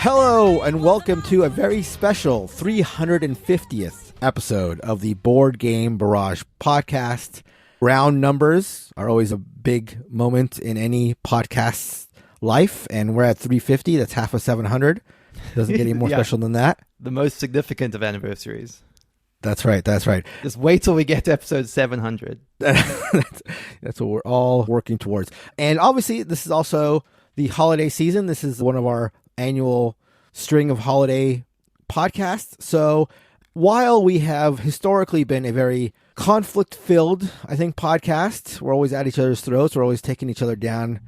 Hello and welcome to a very special 350th episode of the Board Game Barrage podcast. Round numbers are always a big moment in any podcast's life, and we're at 350. That's half of 700. Doesn't get any more special than that. The most significant of anniversaries. That's right. Just wait till we get to episode 700. That's what we're all working towards. And obviously, this is also the holiday season. This is one of our annual string of holiday podcasts. So while we have historically been a very conflict-filled, I think, podcast, we're always at each other's throats. We're always taking each other down.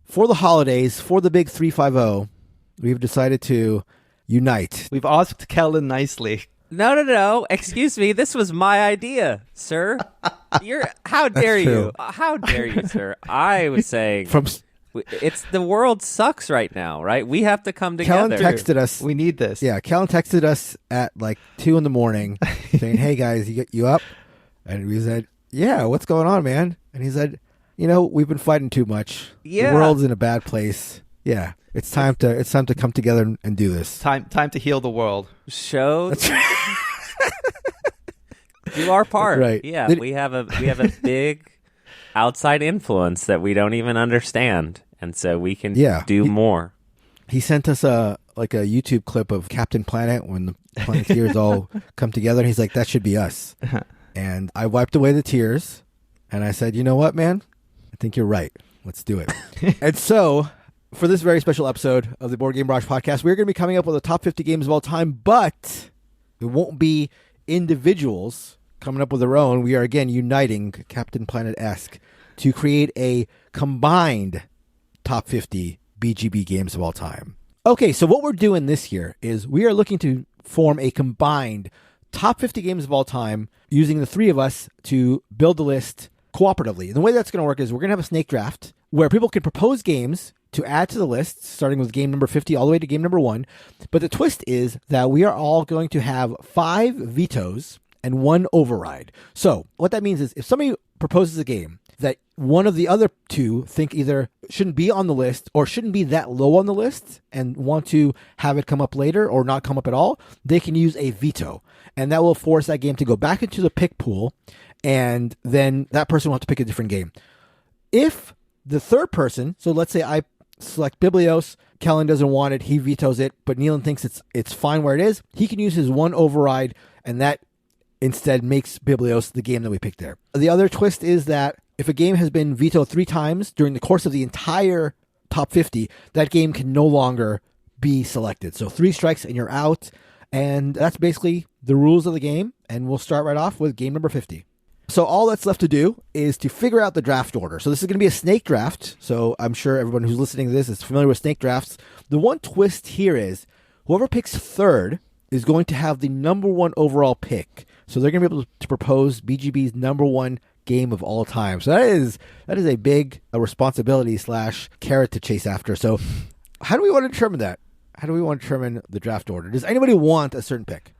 For the holidays, for the big 350, we've decided to unite. We've asked Kellen nicely. No. Excuse me. This was my idea, sir. How dare you? How dare you, sir? I was saying it's the world sucks right now, right? We have to come together. Kellen texted us. We need this. Yeah, Kellen texted us at like 2 a.m. saying, "Hey guys, you up?" And we said, "Yeah, what's going on, man?" And he said, we've been fighting too much. Yeah. The world's in a bad place. Yeah. It's time to come together and do this. Time to heal the world. Do our part. That's right. Yeah, we have a big outside influence that we don't even understand, and so we can do more. He sent us a YouTube clip of Captain Planet when the Planeteers all come together, and he's like, "That should be us." And I wiped away the tears, and I said, "You know what, man? I think you're right. Let's do it." And so, for this very special episode of the Board Game Barrage podcast, we're going to be coming up with the top 50 games of all time, but it won't be individuals coming up with their own. We are, again, uniting Captain Planet-esque to create a combined top 50 BGB games of all time. Okay, so what we're doing this year is we are looking to form a combined top 50 games of all time using the three of us to build the list cooperatively. And the way that's going to work is we're going to have a snake draft where people can propose games to add to the list, starting with game number 50 all the way to game number 1. But the twist is that we are all going to have 5 vetoes and 1 override. So what that means is if somebody proposes a game that one of the other two think either shouldn't be on the list or shouldn't be that low on the list and want to have it come up later or not come up at all, they can use a veto. And that will force that game to go back into the pick pool, and then that person will have to pick a different game. If the third person, so let's say I select Biblios, Kellen doesn't want it, he vetoes it, but Neelan thinks it's fine where it is, he can use his 1 override, and that instead makes Biblios the game that we picked there. The other twist is that if a game has been vetoed 3 times during the course of the entire top 50, that game can no longer be selected. So 3 strikes and you're out, and that's basically the rules of the game, and we'll start right off with game number 50. So all that's left to do is to figure out the draft order. So this is going to be a snake draft. So I'm sure everyone who's listening to this is familiar with snake drafts. The one twist here is whoever picks third is going to have the number 1 overall pick. So they're going to be able to propose BGB's number 1 game of all time. So that is a big responsibility / carrot to chase after. So how do we want to determine that? How do we want to determine the draft order? Does anybody want a certain pick?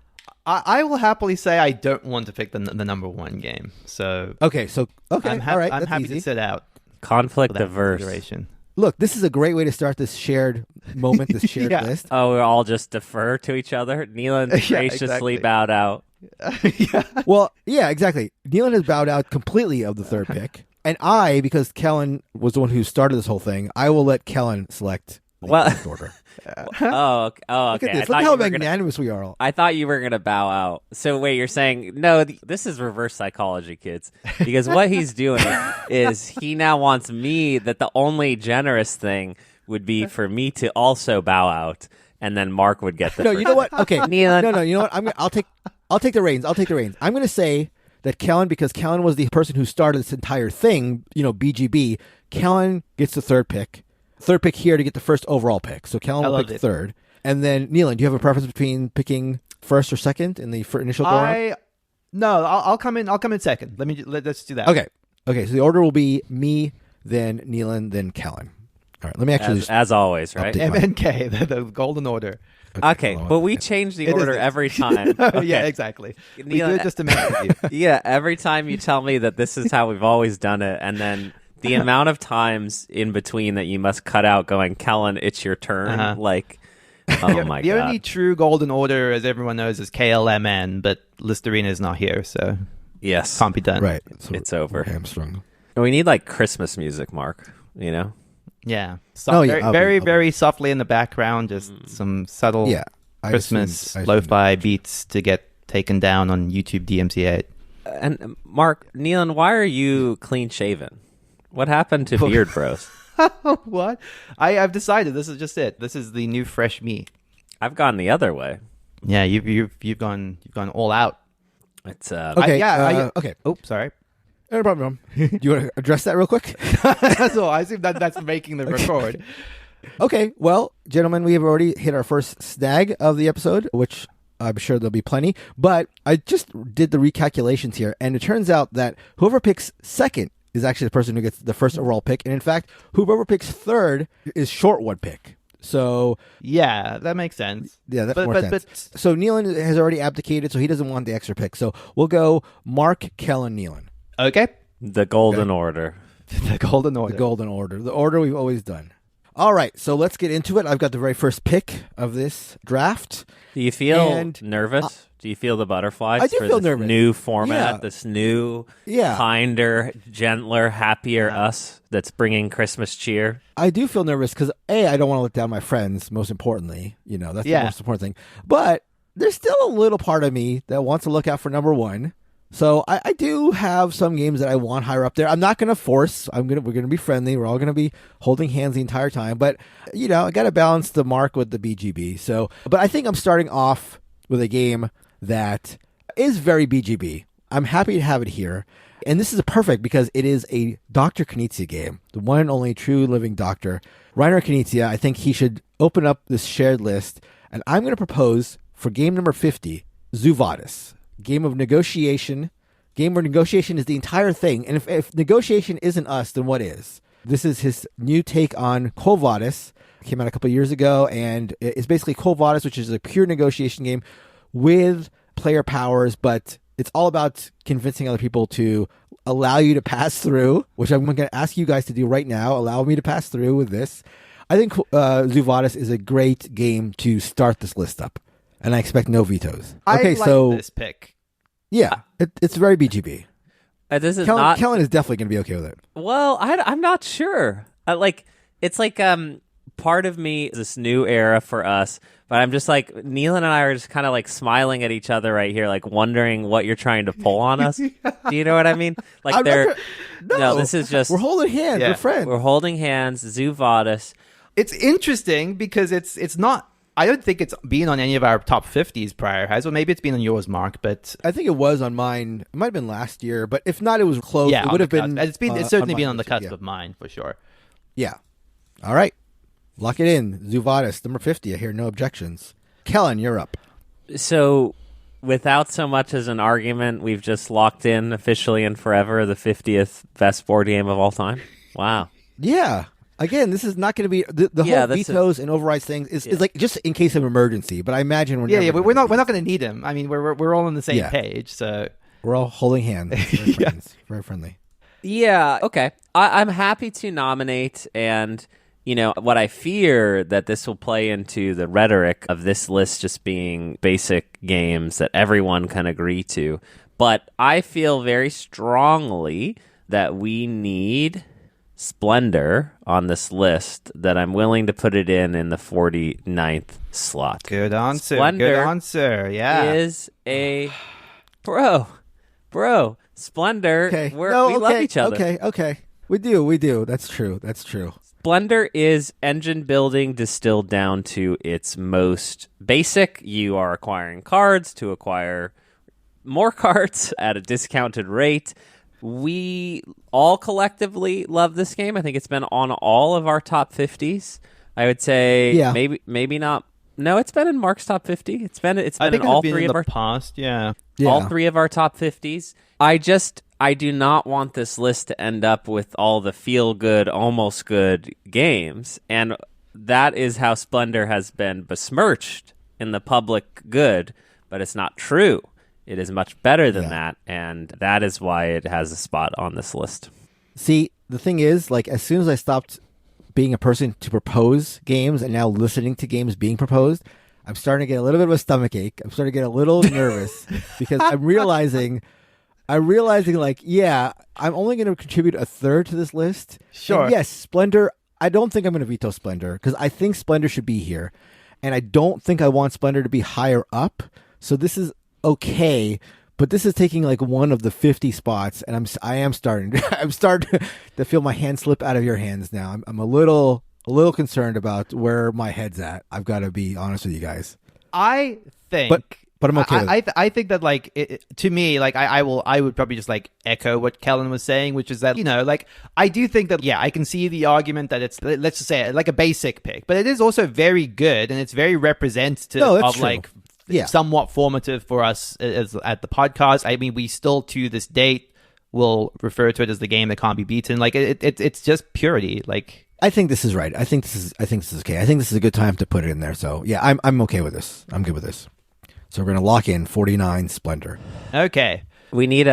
I will happily say I don't want to pick the number 1 game. So okay, all right, I'm that's happy easy. to sit out. Conflict averse. Look, this is a great way to start this shared moment, this shared list. Oh, we'll all just defer to each other. Neelan graciously bowed out. Well, yeah, exactly. Neelan has bowed out completely of the third pick. And I, because Kellen was the one who started this whole thing, I will let Kellen select the draft order. Okay. Look at this. Look how magnanimous we are all. I thought you were going to bow out. So wait, you're saying, no, this is reverse psychology, kids. Because what he's doing is he now wants me, that the only generous thing would be for me to also bow out, and then Mark would get the No, you know what? Okay. Neelan. No, you know what? I'll take the reins. I'm going to say that Kellen, because Kellen was the person who started this entire thing, BGB, Kellen gets the third pick. Third pick here to get the first overall pick. So Kellen will pick third. And then, Neelan, do you have a preference between picking first or second in the initial go-around? No, I'll come in second. Let's do that. Okay, so the order will be me, then Neelan, then Kellen. All right, let me actually... As always, right? MNK, the golden order. Okay, but we change the order every time. Okay. Yeah, exactly. Neelan, we do it just to make it you. Yeah, every time you tell me that this is how we've always done it, and then the amount of times in between that you must cut out going, Kellen, it's your turn, Oh my The god. only true Golden Order, as everyone knows, is KLMN, but Listerine is not here, so Yes. can't be done. Right. It's over. We're hamstrung. We need like Christmas music, Mark. You know? Yeah. Oh, yeah, Very, I'll be- very, I'll be- very softly in the background, just some subtle Yeah. I Christmas assumed- lo-fi beats to get taken down on YouTube DMCA. And Mark, Nealon, why are you clean shaven? What happened to Beard Bros? What? I've decided this is just it. This is the new fresh me. I've gone the other way. Yeah, you've gone all out. It's Okay. Okay. Oh, sorry. No problem. Do you want to address that real quick? That's all. I assume that's making the record. Okay. Well, gentlemen, we have already hit our first snag of the episode, which I'm sure there'll be plenty. But I just did the recalculations here, and it turns out that whoever picks second is actually the person who gets the first overall pick. And in fact, whoever picks third is short one pick. So Yeah, that makes sense. yeah, that's But- more but- sense. So Nealon has already abdicated, so he doesn't want the extra pick. So we'll go Mark, Kellen, Nealon. Okay. the golden order. The Golden Order. The golden order. The order we've always done. All right, so let's get into it. I've got the very first pick of this draft. Do you feel And, nervous? Do you feel the butterflies I do for feel this nervous. new format, Yeah. this new, Yeah. kinder, gentler, happier us that's bringing Christmas cheer? I do feel nervous because, A, I don't want to let down my friends, most importantly. You know, that's Yeah. the most important thing. But there's still a little part of me that wants to look out for number one. So I do have some games that I want higher up there. I'm not going to force. We're going to be friendly. We're all going to be holding hands the entire time. But, you know, I got to balance the mark with the BGB. So, but I think I'm starting off with a game that is very BGB. I'm happy to have it here. And this is perfect because it is a Dr. Knizia game, the one and only true living doctor. Rainer Knizia, I think he should open up this shared list. And I'm going to propose for game number 50, Vadis. Game of negotiation. Game where negotiation is the entire thing. And if negotiation isn't us, then what is? This is his new take on Vadis. Came out a couple of years ago. And it's basically Vadis, which is a pure negotiation game with player powers. But it's all about convincing other people to allow you to pass through, which I'm going to ask you guys to do right now. Allow me to pass through with this. I think Vadis is a great game to start this list up. And I expect no vetoes. Okay, I like so this pick. yeah, it's very BGB. This is Kellen is definitely going to be okay with it. Well, I'm not sure. It's like part of me is this new era for us, but I'm just like Nealon and I are just kind of like smiling at each other right here, like wondering what you're trying to pull on us. Do you know what I mean? Like I'm they're not no, this is just we're holding hands. Yeah. We're friends. we're holding hands. Vadis. It's interesting because it's not. I don't think it's been on any of our top 50s prior, has. Well, maybe it's been on yours, Mark, but I think it was on mine. It might have been last year, but if not, it was close. yeah, it would have been. It's certainly on been mine on the this year, cusp of mine for sure. Yeah. All right, lock it in. Vadis, number 50. I hear no objections. Kellen, you're up. So, without so much as an argument, we've just locked in officially and forever the 50th best board game of all time. Wow. Yeah. Again, this is not going to be the Yeah, whole that's vetoes and overrides things is like just in case of emergency. But I imagine we're never We're gonna not going to need him. I mean, we're all on the same Yeah. page, so We're all holding hands. Very friends. Very friendly. Yeah, okay. I'm happy to nominate, and you know what I fear that this will play into the rhetoric of this list just being basic games that everyone can agree to. But I feel very strongly that we need Splendor on this list, that I'm willing to put it in the 49th slot. good answer. Splendor Good answer. Yeah. Is a bro. Splendor. Okay. We okay. love each other. Okay. We do. That's true. Splendor is engine building distilled down to its most basic. You are acquiring cards to acquire more cards at a discounted rate. We all collectively love this game. I think it's been on all of our top 50s. I would say maybe not. No, it's been in Mark's top 50. It's been I in think all it's been three in of the our past. Yeah. all three of our top 50s. I do not want this list to end up with all the feel-good, almost good games. And that is how Splendor has been besmirched in the public good, but it's not true. It is much better than that, and that is why it has a spot on this list. See, the thing is, like, as soon as I stopped being a person to propose games and now listening to games being proposed, I'm starting to get a little bit of a stomach ache. I'm starting to get a little nervous because I'm realizing like, yeah, I'm only going to contribute a third to this list. Sure. And yes, Splendor. I don't think I'm going to veto Splendor because I think Splendor should be here. And I don't think I want Splendor to be higher up. So this is okay. But this is taking like one of the 50 spots. And I am starting to feel my hand slip out of your hands now. I'm a little concerned about where my head's at. I've got to be honest with you guys. I think, but I'm okay with it. I think that like to me, like I would probably just like echo what Kellen was saying, which is that, you know, like I do think that, yeah, I can see the argument that it's, let's just say, like a basic pick, but it is also very good and it's very representative of true. like Yeah. somewhat formative for us as at the podcast. I mean, we still to this date will refer to it as the game that can't be beaten. Like it's just purity. Like I think this is right. I think this is okay. I think this is a good time to put it in there. So yeah, I'm okay with this. I'm good with this. So we're gonna lock in 49 Splendor. Okay. We need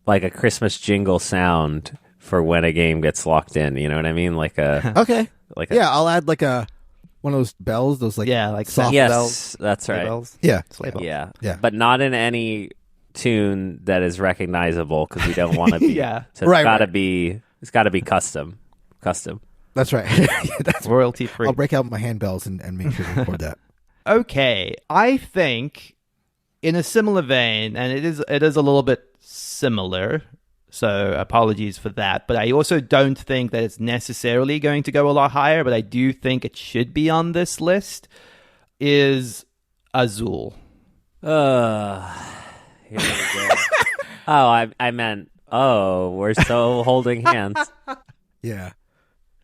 like a Christmas jingle sound for when a game gets locked in. You know what I mean? Like a Okay. like Yeah, I'll add like one of those bells. Those like like soft yes, bells. that's right. Bells. Yeah. Sleigh bells. Yeah, Yeah. but not in any tune that is recognizable because we don't want to be. Yeah. So it's got to be custom. That's right. Yeah, that's Royalty free. I'll break out my handbells and make sure to record that. Okay, I think in a similar vein, and it is a little bit similar, so apologies for that, but I also don't think that it's necessarily going to go a lot higher, but I do think it should be on this list, is Azul. Here we go. I meant, we're so holding hands. Yeah.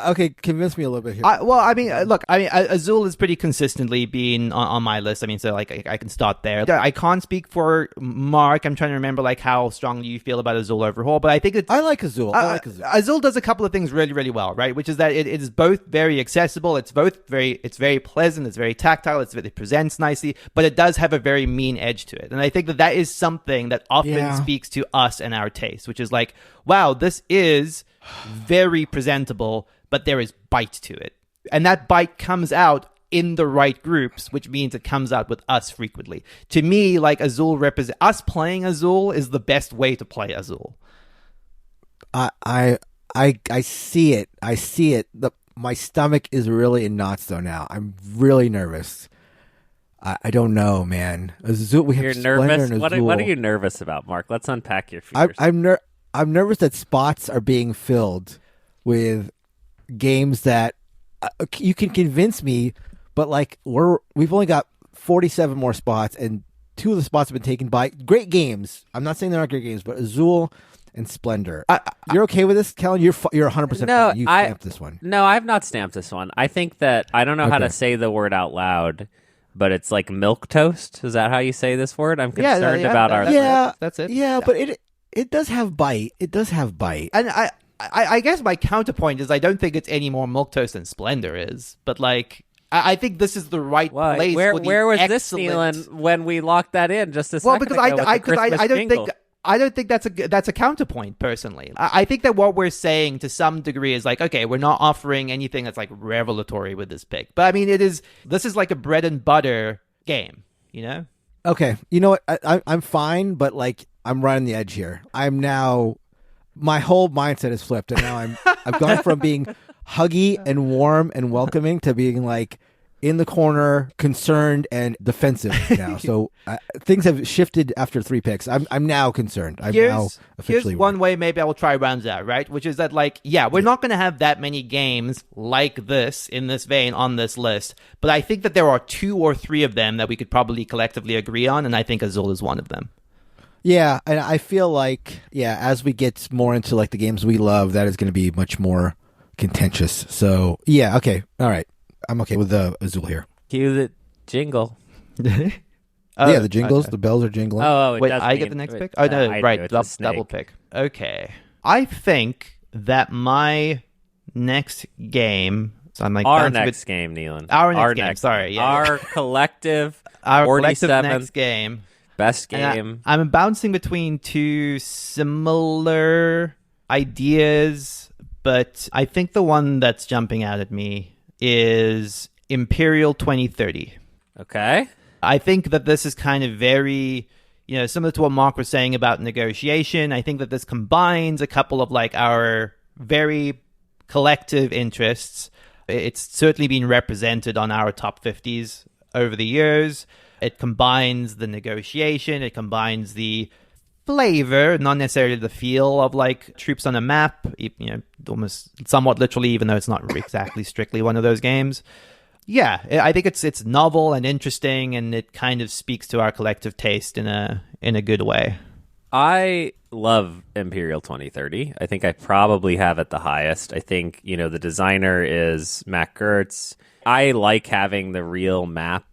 Okay, convince me a little bit here. Azul has pretty consistently been on my list. I mean, so like I can start there. I can't speak for Mark. I'm trying to remember like how strongly you feel about Azul overall, but I think it's... I like Azul. Azul does a couple of things really, really well, right? Which is that it is both very accessible. It's very pleasant. It's very tactile. It presents nicely, but it does have a very mean edge to it. And I think that is something that often speaks to us and our taste, which is like, wow, this is very presentable, but there is bite to it. And that bite comes out in the right groups, which means it comes out with us frequently. To me, like Azul represents... Us playing Azul is the best way to play Azul. I see it. I see it. My stomach is really in knots though now. I'm really nervous. I don't know, man. Azul, we have You're Splendor nervous? and Azul. What are you nervous about, Mark? Let's unpack your fears. I'm nervous that spots are being filled with games that you can convince me, but like we've only got 47 more spots, and 2 of the spots have been taken by great games. I'm not saying they're not great games, but Azul and Splendor. You're okay with this, Kellen? You're 100%. No, you stamped this one. No, I've not stamped this one. I think that I don't know how to say the word out loud, but it's like milk toast. Is that how you say this word? I'm concerned about our. That's it. Yeah, but it does have bite. It does have bite. And I guess my counterpoint is I don't think it's any more milquetoast than Splendor is, but like I think this is the right place. Where was this, Neelan, when we locked that in just a second ago? I don't think that's a counterpoint personally. I think that what we're saying to some degree is like, okay, we're not offering anything that's like revelatory with this pick, but I mean this is like a bread and butter game, you know? Okay, you know what? I'm fine, but like I'm right on the edge here. I'm now. My whole mindset is flipped, and now I've gone from being huggy and warm and welcoming to being like in the corner, concerned and defensive now. So things have shifted after 3 picks. I'm now concerned. Here's one way maybe I will try rounds out, right? Which is that like, yeah, we're not going to have that many games like this in this vein on this list, but I think that there are 2 or 3 of them that we could probably collectively agree on, and I think Azul is one of them. Yeah, and I feel like, as we get more into like the games we love, that is going to be much more contentious. So, yeah, okay. All right. I'm okay with the Azul here. Cue the jingle. The jingles, the bells are jingling. Wait, I get the next pick? Oh, no, right, double pick. Okay. I think that my next game... So I'm like our next game, Neelan. Our next game, sorry. Yeah. Our collective Our collective next game. Best game. I'm bouncing between 2 similar ideas, but I think the one that's jumping out at me is Imperial 2030. Okay. I think that this is kind of very, similar to what Mark was saying about negotiation. I think that this combines a couple of like our very collective interests. It's certainly been represented on our top 50s over the years. It combines the negotiation. It combines the flavor, not necessarily the feel of like troops on a map, almost somewhat literally, even though it's not exactly strictly one of those games. Yeah, I think it's novel and interesting, and it kind of speaks to our collective taste in a good way. I love Imperial 2030. I think I probably have it the highest. I think, the designer is Matt Gertz. I like having the real map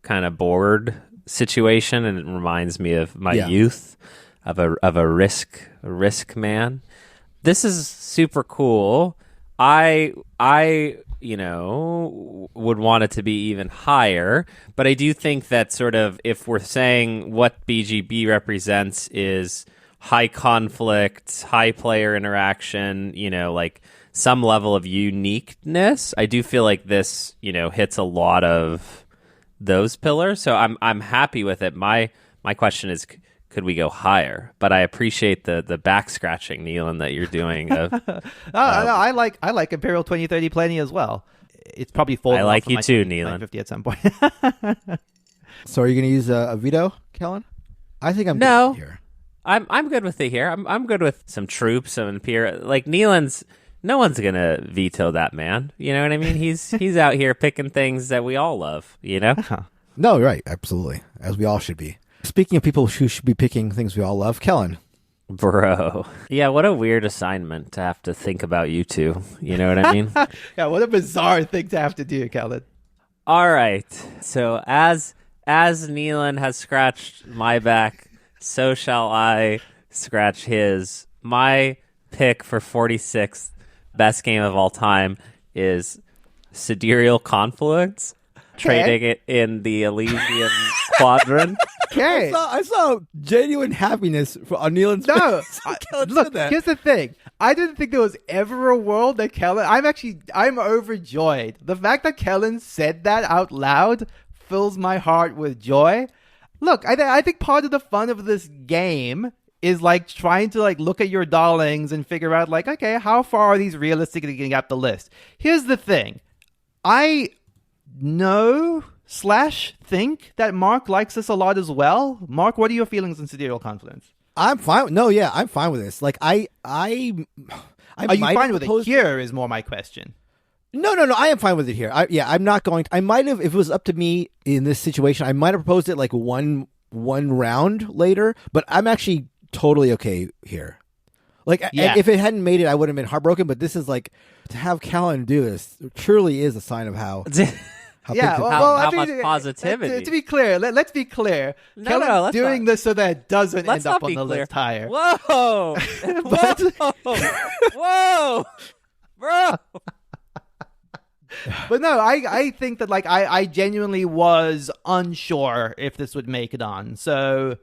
kind of board situation, and it reminds me of my youth, of a risk man. This is super cool. I would want it to be even higher, but I do think that sort of if we're saying what BGB represents is high conflict, high player interaction, like some level of uniqueness, I do feel like this, hits a lot of those pillars. So I'm happy with it. My question is, could we go higher? But I appreciate the back scratching, Neelan, that you're doing. I like Imperial 2030 plenty as well. It's probably falling. I like you too, Neelan. 50 at some point. So are you going to use a veto, Kellen? I think I'm no. good here. I'm good with it here. I'm good with some troops, some Imperial. Like Neelan's, no one's gonna veto that man. You know what I mean? He's out here picking things that we all love. No, right, absolutely, as we all should be. Speaking of people who should be picking things we all love, Kellen. Bro. Yeah, what a weird assignment to have to think about you two. You know what I mean? Yeah, what a bizarre thing to have to do, Kellen. All right. So as Neelan has scratched my back, so shall I scratch his. My pick for 46th best game of all time is Sidereal Confluence. Trading it in the Elysian Quadrant. Okay. I saw genuine happiness on Neelan's face. Look, here's the thing. I didn't think there was ever a world that Kellen... I'm overjoyed. The fact that Kellen said that out loud fills my heart with joy. Look, I think part of the fun of this game is like trying to like look at your darlings and figure out like, okay, how far are these realistically getting up the list? Here's the thing. I think that Mark likes this a lot as well. Mark, what are your feelings on Sidereal Confluence? I'm fine. No, yeah, I'm fine with this. Like, are you fine with it here is more my question. No, I am fine with it here. I'm not going to, I might have, if it was up to me in this situation, I might have proposed it like one round later, but I'm actually totally okay here. Like, if it hadn't made it, I would have been heartbroken, but this is like, to have Callan do this truly is a sign of how how much positivity. To be clear, let's be clear. Kellen's doing this so that it doesn't end up on the list higher. Whoa! Whoa! Bro! But no, I think that like I genuinely was unsure if this would make it on. So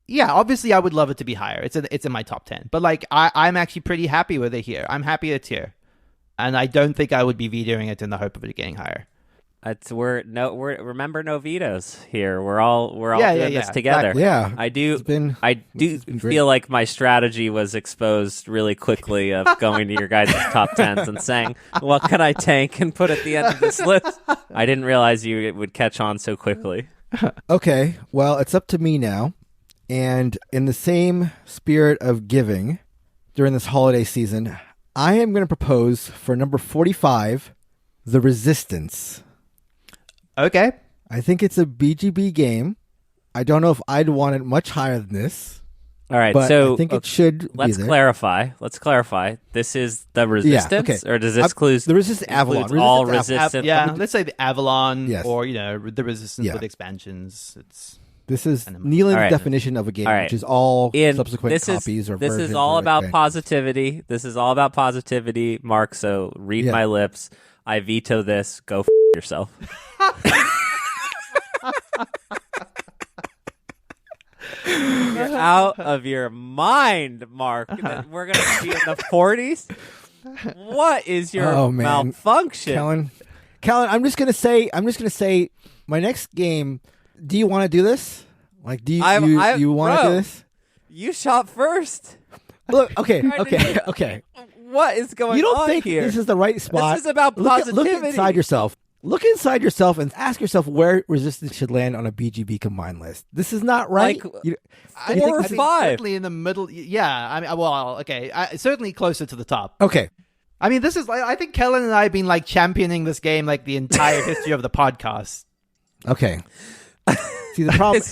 yeah, obviously I would love it to be higher. It's in my top 10. But like I'm actually pretty happy with it here. I'm happy it's here. And I don't think I would be vetoing it in the hope of it getting higher. Remember no vetoes here. We're all doing this together. Exactly. Yeah, I do feel like my strategy was exposed really quickly of going to your guys' top 10s and saying, "What can I tank and put at the end of this list?" I didn't realize it would catch on so quickly. Okay, well, it's up to me now, and in the same spirit of giving during this holiday season, I am going to propose for number 45, The Resistance. Okay. I think it's a BGB game. I don't know if I'd want it much higher than this. All right, but so I think it should let's be there. clarify. This is the Resistance, or does this include the Resistance Avalon? All Resistance? Let's say the Avalon, yes. or the Resistance with expansions. This is Neelan's definition of a game, which is all subsequent copies or versions. This is all about positivity. This is all about positivity, Mark. So read my lips. I veto this. Go f*** yourself. You're out of your mind, Mark. We're going to be in the 40s? What is your Oh, man. malfunction? Kellen, I'm just gonna say, my next game. Do you want to do this? Like, do you want to do this? You shot first. Look, okay. What is going on here? You don't think this is the right spot? This is about positivity. Look inside yourself. Look inside yourself and ask yourself where Resistance should land on a BGB combined list. This is not right. Like, 4 or 5. Certainly in the middle. Yeah, I mean, well, okay. Certainly closer to the top. Okay. I mean, this is like, I think Kellen and I have been like championing this game like the entire history of the podcast. Okay. See, the problem,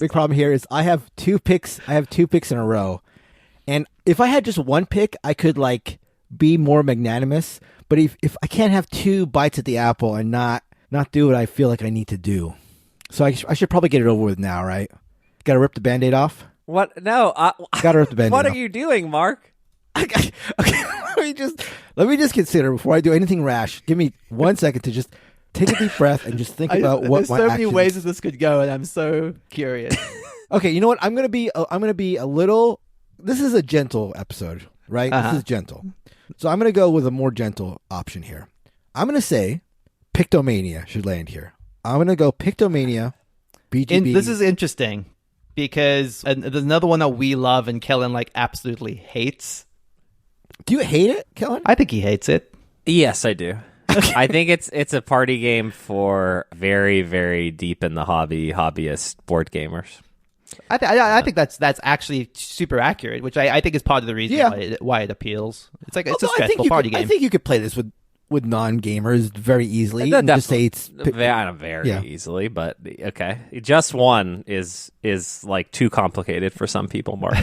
big problem here is I have 2 picks. I have 2 picks in a row. And if I had just 1 pick, I could like be more magnanimous. But if I can't have 2 bites at the apple and not do what I feel like I need to do. So I should probably get it over with now, right? Got to rip the Band-Aid off? What? No. Got to rip the Band-Aid What off. are you doing, Mark? Okay. Let me just consider before I do anything rash. Give me 1 second to just take a deep breath and just think about what my There's so many actions. ways that this could go, and I'm so curious. Okay, you know what? I'm gonna be a little. This is a gentle episode, right? This is gentle. So I'm gonna go with a more gentle option here. I'm gonna say Pictomania should land here. I'm gonna go Pictomania. BGB. This is interesting because there's another one that we love and Kellen like absolutely hates. Do you hate it, Kellen? I think he hates it. Yes, I do. I think it's a party game for very, very deep in the hobbyist board gamers. I think that's actually super accurate, which I think is part of the reason why it appeals. It's like it's a stressful party game. I think you could play this with non-gamers very easily and just say it's very easily, but okay. Just one is like too complicated for some people, Mark.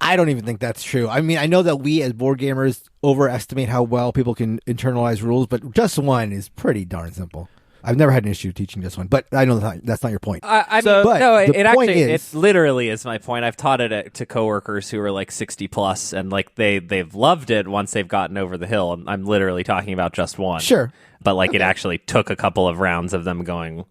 I don't even think that's true. I mean, I know that we as board gamers overestimate how well people can internalize rules, but just one is pretty darn simple. I've never had an issue teaching just one, but I know that's not your point. It literally is my point. I've taught it to coworkers who are like 60 plus, and like they've loved it once they've gotten over the hill. And I'm literally talking about just one. Sure, but like it actually took a couple of rounds of them going,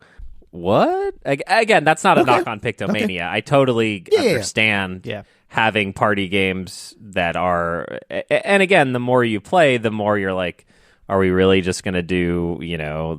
"What?" Again, that's not a knock on Pictomania. Okay. I totally understand. Yeah. Having party games that are, and again, the more you play, the more you're like, are we really just going to do,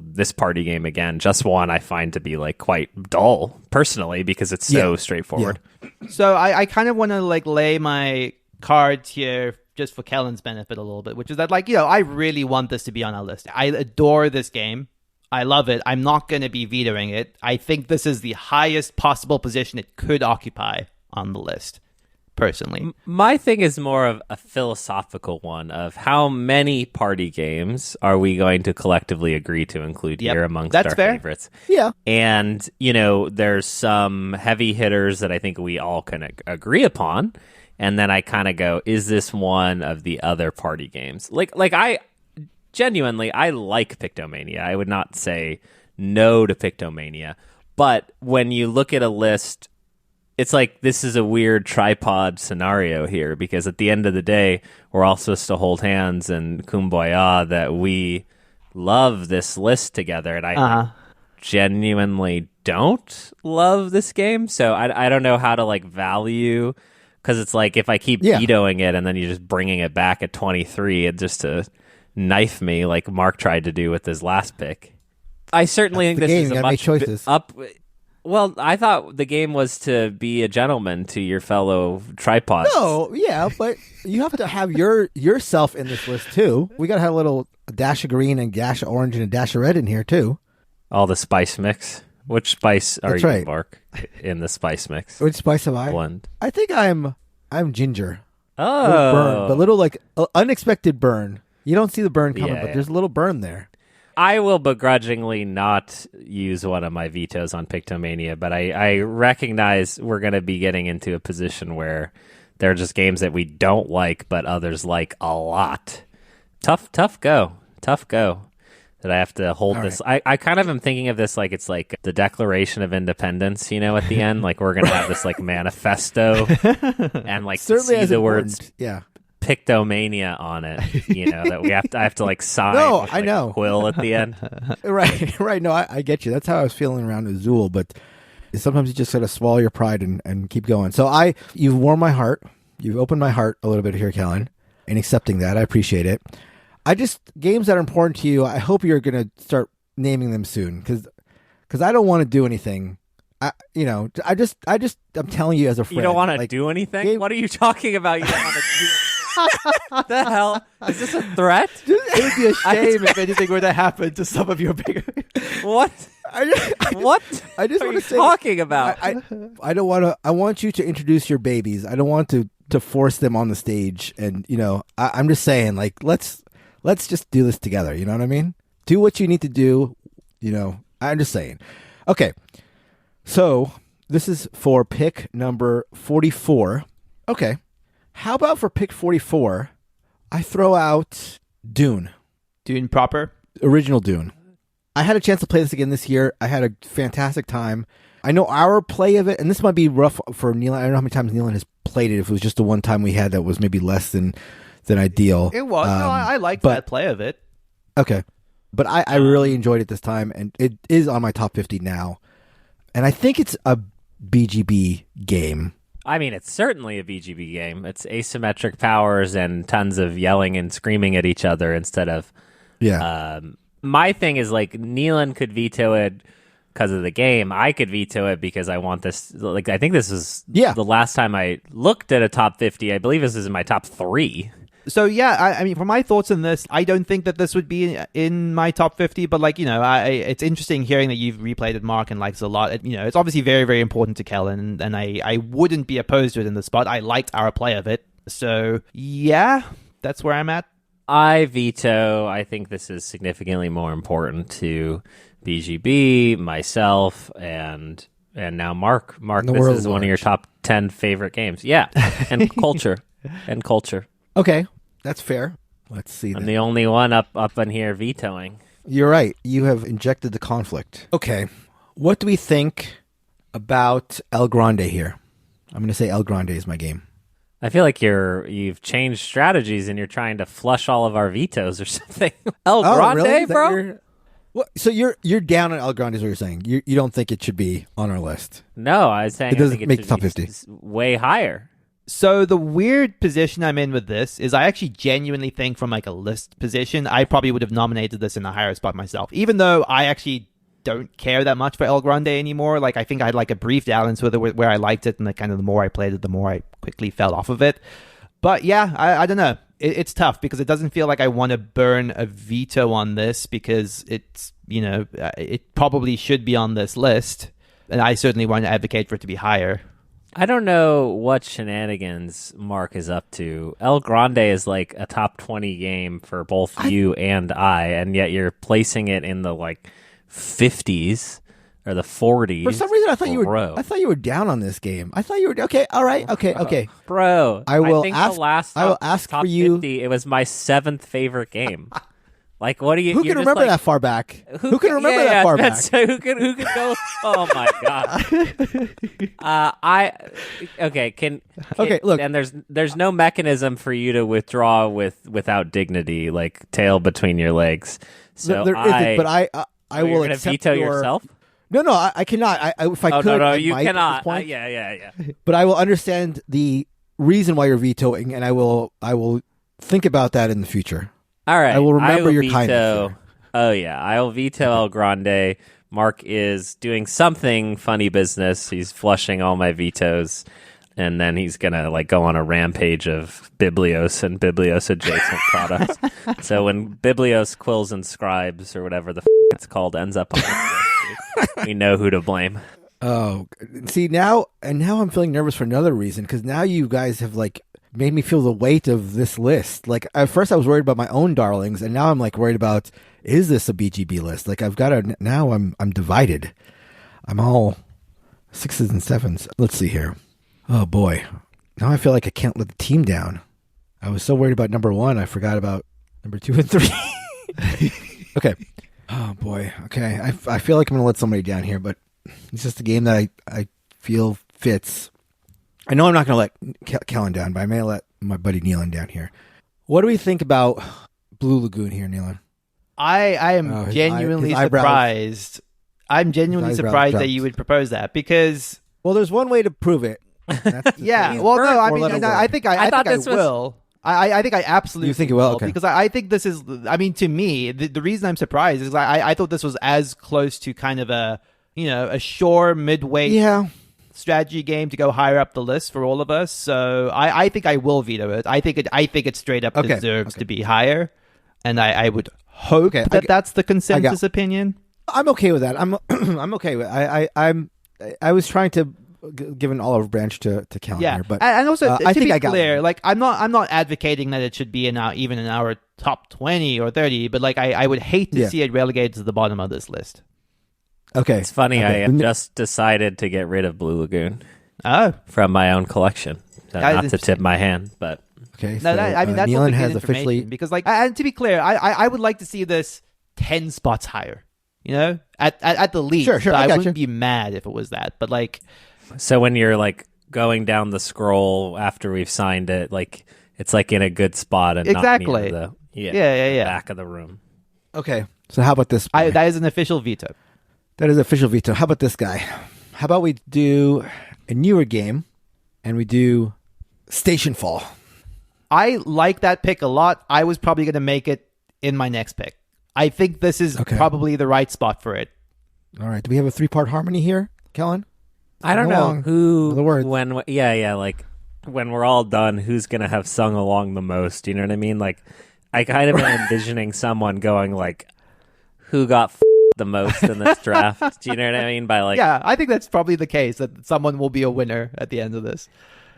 this party game again? Just one I find to be like quite dull personally because it's so straightforward. Yeah. So I kind of want to like lay my cards here just for Kellen's benefit a little bit, which is that I really want this to be on our list. I adore this game. I love it. I'm not going to be vetoing it. I think this is the highest possible position it could occupy on the list. Personally, my thing is more of a philosophical one of how many party games are we going to collectively agree to include here amongst our favorites. Yeah. And, there's some heavy hitters that I think we all can agree upon. And then I kind of go, is this one of the other party games? Like I genuinely, I like Pictomania. I would not say no to Pictomania. But when you look at a list, it's like this is a weird tripod scenario here because at the end of the day, we're all supposed to hold hands and kumbaya that we love this list together. And I genuinely don't love this game. So I don't know how to like value, because it's like if I keep vetoing it and then you're just bringing it back at 23 and just to knife me like Mark tried to do with his last pick. I certainly think this is a much up. Well, I thought the game was to be a gentleman to your fellow tripods. No, yeah, but you have to have yourself in this list too. We got to have a dash of green and dash of orange and a dash of red in here too. All the spice mix. Which spice are you, Mark, in the spice mix? Which spice am I? Blend. I think I'm ginger. Oh, burn, but little like unexpected burn. You don't see the burn coming, but there's a little burn there. I will begrudgingly not use one of my vetoes on Pictomania, but I recognize we're going to be getting into a position where there are just games that we don't like, but others like a lot. Tough go. That I have to hold this. Right. I kind of am thinking of this like it's like the Declaration of Independence, at the end. Like we're going to have this like manifesto and like certainly see the words. Yeah. Pictomania on it, that I have to like sign. No, with, I know. A quill at the end. Right. No, I get you. That's how I was feeling around Azul, but sometimes you just gotta swallow your pride and keep going. So you've warmed my heart. You've opened my heart a little bit here, Kellen. and accepting that. I appreciate it. Games that are important to you, I hope you're going to start naming them soon, because I don't want to do anything. I'm telling you as a friend. You don't want to do anything? What are you talking about? You don't want to do anything? What the hell? Is this a threat? It would be a shame if anything were to happen to some of your bigger... What? What I just are want you to say, talking about? I don't want to. I want you to introduce your babies. I don't want to force them on the stage. And I'm just saying, like, let's just do this together. You know what I mean? Do what you need to do. I'm just saying. Okay, so this is for pick number 44. Okay, how about for pick 44? I throw out Dune. Dune proper? Original Dune. I had a chance to play this again this year. I had a fantastic time. I know our play of it, and this might be rough for Neelan. I don't know how many times Neelan has played it. If it was just the one time we had that was maybe less than ideal. It was. No, I liked that play of it. Okay. But I really enjoyed it this time, and it is on my top 50 now. And I think it's a BGB game. I mean, it's certainly a BGB game. It's asymmetric powers and tons of yelling and screaming at each other instead of... Yeah. My thing is, like, Neelan could veto it because of the game. I could veto it because I want this. Like, I think this is the last time I looked at a top 50. I believe this is in my top 3. So, yeah, I mean, for my thoughts on this, I don't think that this would be in my top 50, but, like, it's interesting hearing that you've replayed it, Mark, and likes it a lot. It's obviously very, very important to Kellen, and I wouldn't be opposed to it in the spot. I liked our play of it. So, yeah, that's where I'm at. I veto. I think this is significantly more important to BGB, myself, and now Mark. Mark, this is one of your top 10 favorite games. Yeah, and culture. And culture. Okay, that's fair. Let's see. I'm the only one up in here vetoing. You're right. You have injected the conflict. Okay, what do we think about El Grande here? I'm going to say El Grande is my game. I feel like you've changed strategies and you're trying to flush all of our vetoes or something. El Grande, really? Bro? So you're down on El Grande is what you're saying. You don't think it should be on our list? No, I was saying it doesn't I think make it the top should 50. Be way higher. So the weird position I'm in with this is I actually genuinely think from like a list position, I probably would have nominated this in a higher spot myself, even though I actually don't care that much for El Grande anymore. Like, I think I had like a brief dalliance with it where I liked it, and the more I played it, the more I quickly fell off of it. But yeah, I don't know. It's tough because it doesn't feel like I want to burn a veto on this because it's, it probably should be on this list. And I certainly want to advocate for it to be higher. I don't know what shenanigans Mark is up to. El Grande is like a top 20 game for both you and I, and yet you're placing it in the like 50s or the 40s. For some reason, I thought you were down on this game. I thought you were okay. All right, okay. Bro, I will ask for you. 50, it was my 7th favorite game. Like, what do you? Who can remember that far back? Who can remember that far back? Who can go? Oh my god! Okay, look, and there's no mechanism for you to withdraw without dignity, like tail between your legs. So there isn't, but I will accept veto yourself. No, I cannot. If I could, no, I you might cannot. At this point. Yeah. But I will understand the reason why you're vetoing, and I will think about that in the future. All right. I will remember your kindness. Oh, yeah. I will veto El Grande. Mark is doing something funny business. He's flushing all my vetoes. And then he's going to go on a rampage of Biblios and Biblios adjacent products. So when Biblios, Quills, and Scribes, or whatever the it's called, ends up on this list, we know who to blame. Oh, see, now I'm feeling nervous for another reason, because now you guys have made me feel the weight of this list. Like, at first I was worried about my own darlings, and now I'm worried about, is this a BGB list? Now I'm divided. I'm all 6s and 7s. Let's see here. Oh boy. Now I feel like I can't let the team down. I was so worried about number 1, I forgot about number 2 and 3. Okay. Oh boy. Okay. I feel like I'm going to let somebody down here, but it's just a game that I feel fits. I know I'm not going to let Kellen down, but I may let my buddy Neelan down here. What do we think about Blue Lagoon here, Neelan? I am genuinely surprised. I'm genuinely surprised that you would propose that, because... Well, there's one way to prove it. Yeah. Well, no, I mean, I think I will. I think I absolutely You think it will? Okay. because I think this is. I mean, to me, the reason I'm surprised is I thought this was as close to kind of a a sure midway strategy game to go higher up the list for all of us. So I think I will veto it. I think it straight up deserves to be higher, and I would hope that that's the consensus opinion. I'm okay with that. I'm I'm okay with. I was trying to give an olive branch to Callan here, but and also I think be I got clear, it. like I'm not advocating that it should be even in our top 20 or 30, but like I would hate to see it relegated to the bottom of this list. Okay, it's funny. I just decided to get rid of Blue Lagoon from my own collection. Not to tip my hand, but okay. No, So, I mean that's Nealon good has information officially because like, and to be clear, I would like to see this 10 spots higher. At the least. Sure. I gotcha. wouldn't be mad if it was that, but like. So when you're like going down the scroll after we've signed it, like it's like in a good spot and exactly not near the back of the room. Okay. So how about this? That is an official veto. That is official veto. How about this guy? How about we do a newer game and we do Stationfall? I like that pick a lot. I was probably going to make it in my next pick. I think this is probably the right spot for it. All right. Do we have a 3-part harmony here, Kellen? I don't know who, the words. Like when we're all done, who's going to have sung along the most? You know what I mean? Like, I kind of am envisioning someone going like, who got the most in this draft? Do you know what I mean? By like, yeah, I think that's probably the case, that someone will be a winner at the end of this.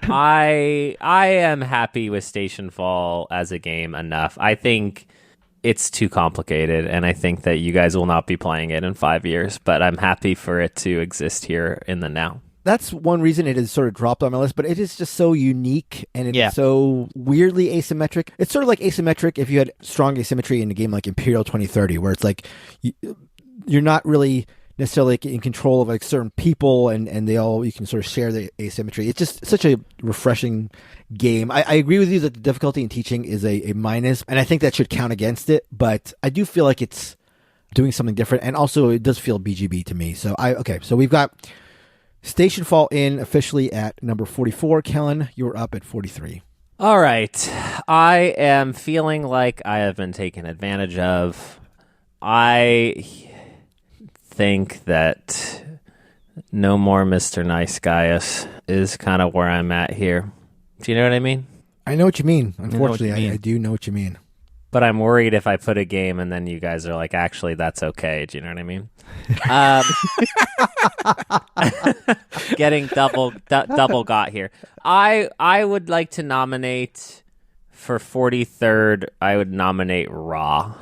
I am happy with Stationfall as a game enough. I think it's too complicated, and I think that you guys will not be playing it in 5 years, but I'm happy for it to exist here in the now. That's one reason it is sort of dropped on my list, but it is just so unique and it's so weirdly asymmetric. It's sort of like asymmetric if you had strong asymmetry in a game like Imperial 2030, where it's like you're not really necessarily in control of like certain people and you can sort of share the asymmetry. It's just such a refreshing game. I agree with you that the difficulty in teaching is a minus, and I think that should count against it, but I do feel like it's doing something different, and also it does feel BGB to me. So so we've got Stationfall in officially at number 44. Kellen, you're up at 43. All right. I am feeling like I have been taken advantage of. I think that no more Mr. Nice Gaius is kind of where I'm at here. Do you know what I mean? I know what you mean. Unfortunately, I do know what you mean. But I'm worried if I put a game and then you guys are like, actually, that's okay. Do you know what I mean? Getting double got here. I would like to nominate for 43rd. I would nominate Raw.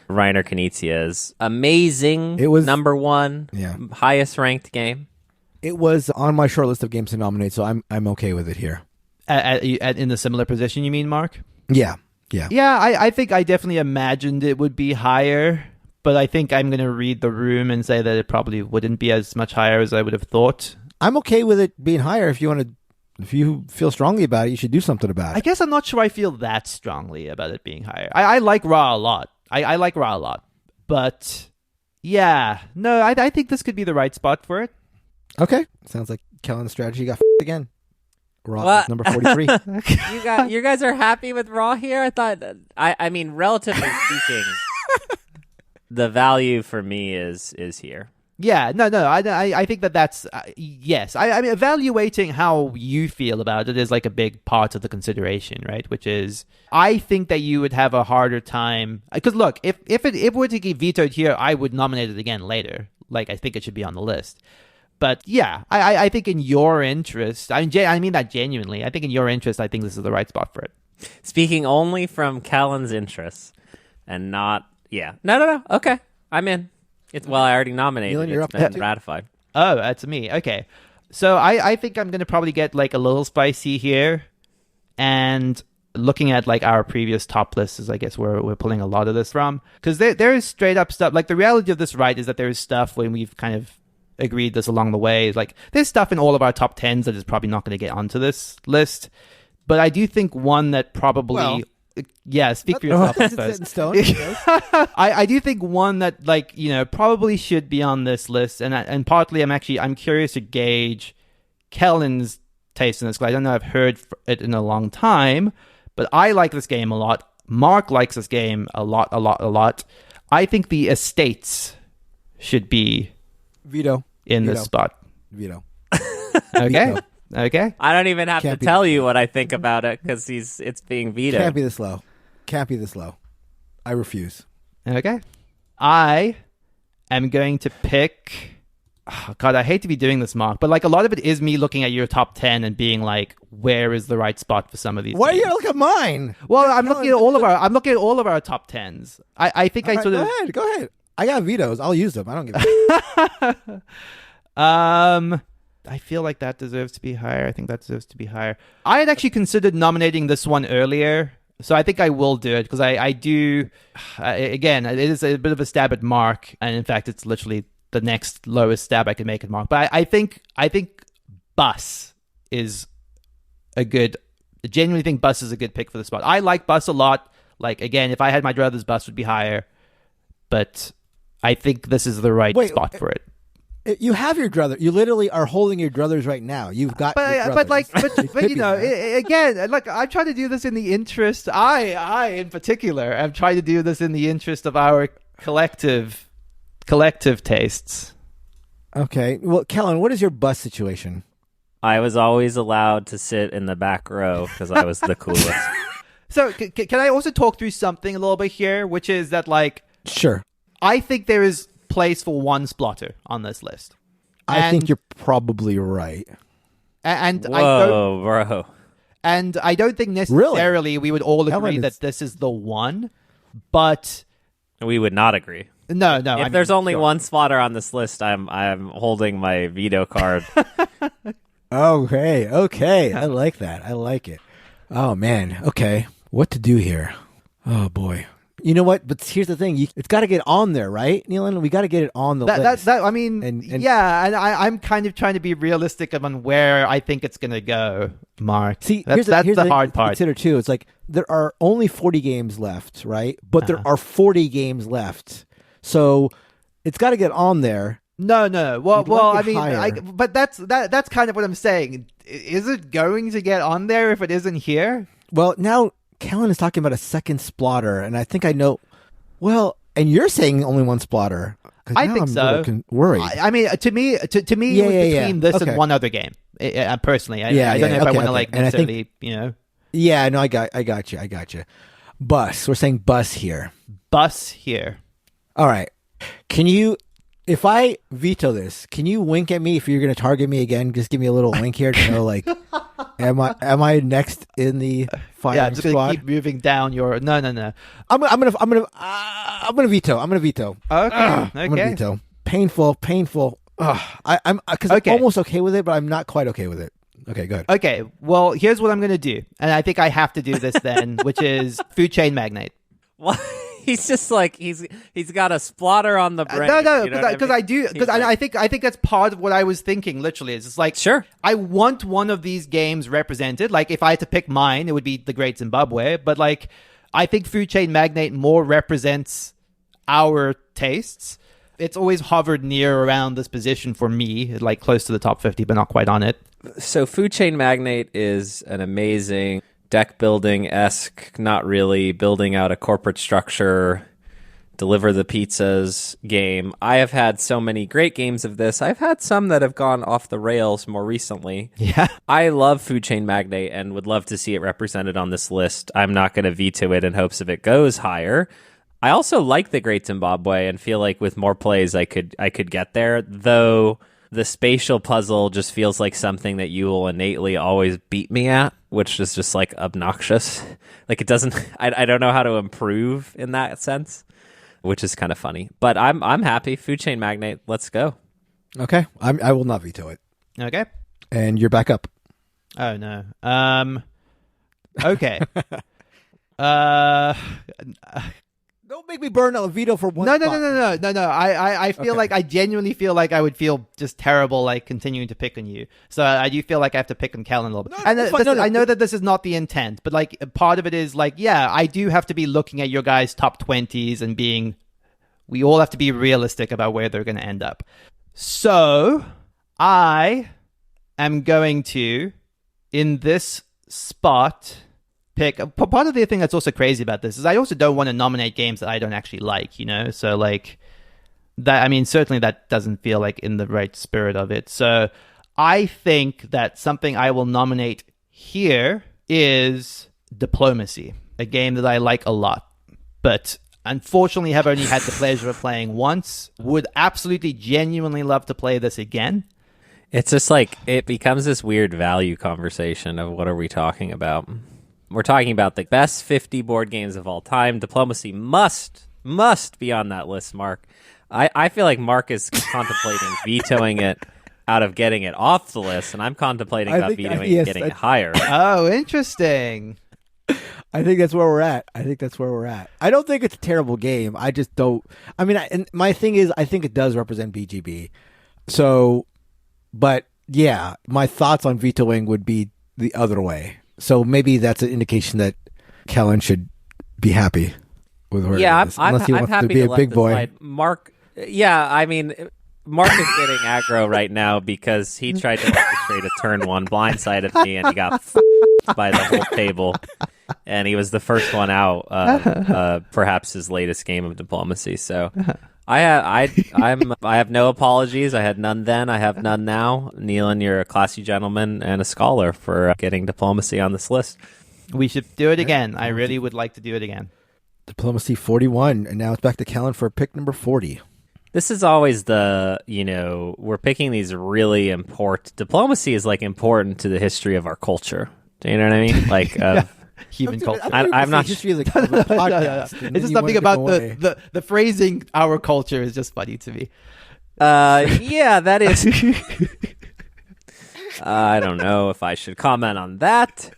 Reiner Knizia's amazing. It was number one, highest ranked game. It was on my short list of games to nominate, so I'm okay with it here. In the similar position, you mean, Mark? Yeah. I think I definitely imagined it would be higher, but I think I'm going to read the room and say that it probably wouldn't be as much higher as I would have thought. I'm okay with it being higher. If you feel strongly about it, you should do something about it. I guess I'm not sure I feel that strongly about it being higher. I like Raw a lot. I like Raw a lot. But, yeah. No, I think this could be the right spot for it. Okay. Sounds like Kellen's strategy got again. Raw is number 43. You guys are happy with Raw here? I thought, I mean, relatively speaking, the value for me is here. Yeah, no, I think that's, yes. I mean, evaluating how you feel about it is like a big part of the consideration, right? Which is, I think that you would have a harder time, because look, if it were to get vetoed here, I would nominate it again later. Like, I think it should be on the list. But yeah, I think in your interest, I mean that genuinely, I think in your interest, I think this is the right spot for it. Speaking only from Callan's interests and not, No. Okay, I'm in. Well, I already nominated. Nealon, you're it's up been ratified. Oh, that's me. Okay. So I think I'm going to probably get like a little spicy here. And looking at like our previous top lists is I guess where we're pulling a lot of this from. Because there is straight up stuff. Like the reality of this, right, is that there is stuff when we've kind of agreed this along the way. Like there's stuff in all of our top 10s that is probably not going to get onto this list. But I do think one that probably... Well, speak for yourself first. Set in stone. I do think one that probably should be on this list, and partly I'm curious to gauge Kellen's taste in this, because I don't know, I've heard it in a long time, but I like this game a lot. Mark likes this game a lot. I think the estates should be Veto. in this spot. Veto. Okay. Veto. Okay. I don't even have Can't to be tell this you what I think about it because it's being vetoed. Can't be this low. Can't be this low. I refuse. Okay. I am going to pick... Oh, God, I hate to be doing this, Mark, but like a lot of it is me looking at your top 10 and being like, where is the right spot for some of these Why are games? you gonna look at mine? Well, I'm looking at all of our top 10s. I think I sort of... Go ahead. I got vetoes. I'll use them. I don't give a I feel like that deserves to be higher. I think that deserves to be higher. I had actually considered nominating this one earlier, so I think I will do it because I do. Again, it is a bit of a stab at Mark, and in fact, it's literally the next lowest stab I can make at Mark. But I think Bus is a good. I genuinely think Bus is a good pick for the spot. I like Bus a lot. Like again, if I had my druthers, Bus would be higher, but I think this is the right spot for it. You have your druther. You literally are holding your druthers right now. You've got. But you know, again, like I'm trying to do this in the interest. I in particular am trying to do this in the interest of our collective tastes. Okay. Well, Kellen, what is your bus situation? I was always allowed to sit in the back row because I was the coolest. So can I also talk through something a little bit here, which is that like, sure, I think there is place for one splotter on this list. I think you're probably right. And bro. And I don't think necessarily we would all agree that this is the one, but we would not agree. No. If there's only one spotter on this list, I'm holding my veto card. Okay. I like that. I like it. Oh man. Okay. What to do here? Oh boy. You know what? But here's the thing. It's got to get on there, right, Neelan? We got to get it on the list. And I'm kind of trying to be realistic on where I think it's going to go, Mark. See, that's the hard part. Consider, too. It's like there are only 40 games left, right? But there are 40 games left. So it's got to get on there. No. Well, I mean, but that's kind of what I'm saying. Is it going to get on there if it isn't here? Well, now Kellen is talking about a second splotter, and I think I know. Well, and you're saying only one splotter. I think so. Worried. I mean, to me, it was between this and one other game. Personally, I don't know if I want to necessarily, you know. Yeah, no, I got you. Bus. We're saying bus here. Bus here. All right. Can you? If I veto this, can you wink at me if you're going to target me again? Just give me a little wink here to know, like, am I next in the firing I'm just squad? gonna keep moving down your. No. I'm gonna veto. I'm gonna veto. Okay. I'm gonna veto. Painful. I'm almost okay with it, but I'm not quite okay with it. Okay, good. Okay, well, here's what I'm gonna do, and I think I have to do this then, which is Food Chain Magnate. What? He's just like he's got a splotter on the brain. No, because I think that's part of what I was thinking. Literally, it's just like, sure, I want one of these games represented. Like, if I had to pick mine, it would be The Great Zimbabwe. But like, I think Food Chain Magnate more represents our tastes. It's always hovered near around this position for me, like close to the top 50, but not quite on it. So Food Chain Magnate is an amazing deck building-esque, not really building out a corporate structure, deliver the pizzas game. I have had so many great games of this. I've had some that have gone off the rails more recently. Yeah. I love Food Chain Magnate and would love to see it represented on this list. I'm not going to veto it in hopes of it goes higher. I also like The Great Zimbabwe and feel like with more plays I could get there, though the spatial puzzle just feels like something that you will innately always beat me at, which is just like obnoxious. Like it doesn't, I don't know how to improve in that sense, which is kind of funny. But I'm happy. Food Chain Magnate, let's go. Okay, I will not veto it. Okay. And you're back up. Oh no. Okay. Don't make me burn a veto for one. No. I feel like I genuinely feel like I would feel just terrible, like continuing to pick on you. So I do feel like I have to pick on Kellen a little bit. I know that this is not the intent, but like part of it is like, yeah, I do have to be looking at your guys' top 20s and we all have to be realistic about where they're going to end up. So I am going to, in this spot, pick. Part of the thing that's also crazy about this is I also don't want to nominate games that I don't actually like, So like that, I mean, certainly that doesn't feel like in the right spirit of it. So I think that something I will nominate here is Diplomacy, a game that I like a lot, but unfortunately have only had the pleasure of playing once. Would absolutely genuinely love to play this again. It's just like, it becomes this weird value conversation of what are we talking about? We're talking about the best 50 board games of all time. Diplomacy must be on that list, Mark. I feel like Mark is contemplating vetoing it out of getting it off the list, and I'm contemplating about vetoing it, getting it higher. Oh, interesting. I think that's where we're at. I don't think it's a terrible game. I just don't. I mean, and my thing is, I think it does represent BGB. So, but yeah, my thoughts on vetoing would be the other way. So maybe that's an indication that Kellen should be happy with where it is. Unless he wants happy to be a big boy. Slide. Mark, yeah, I mean, Mark is getting aggro right now because he tried to orchestrate a turn one blindsided me and he got by the whole table. And he was the first one out, perhaps his latest game of Diplomacy. So I have no apologies. I had none then. I have none now. Nealon, you're a classy gentleman and a scholar for getting Diplomacy on this list. We should do it again. I really would like to do it again. Diplomacy 41, and now it's back to Kellen for pick number 40. This is always we're picking these really important. Diplomacy is like important to the history of our culture. Do you know what I mean? Like, human culture. I'm not history of the podcast. It's just something about the phrasing our culture is just funny to me. Yeah, that is. I don't know if I should comment on that.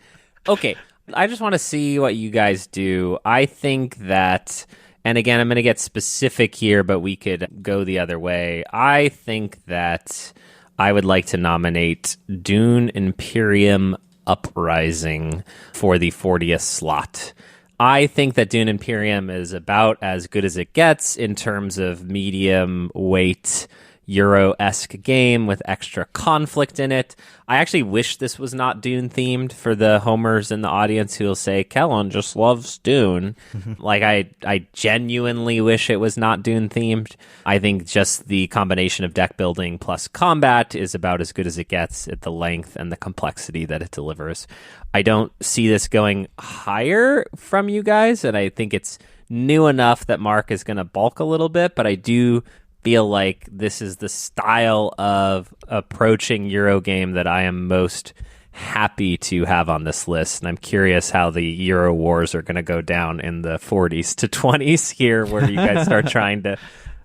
Okay, I just want to see what you guys do. I think that, and again, I'm going to get specific here, but we could go the other way. I think that I would like to nominate Dune Imperium Uprising for the 40th slot. I think that Dune Imperium is about as good as it gets in terms of medium weight Euro-esque game with extra conflict in it. I actually wish this was not Dune themed for the homers in the audience who will say, Kellen just loves Dune. Like, I genuinely wish it was not Dune themed. I think just the combination of deck building plus combat is about as good as it gets at the length and the complexity that it delivers. I don't see this going higher from you guys, and I think it's new enough that Mark is going to bulk a little bit, but I do feel like this is the style of approaching Eurogame that I am most happy to have on this list. And I'm curious how the Euro wars are going to go down in the 40s to 20s here, where you guys start trying to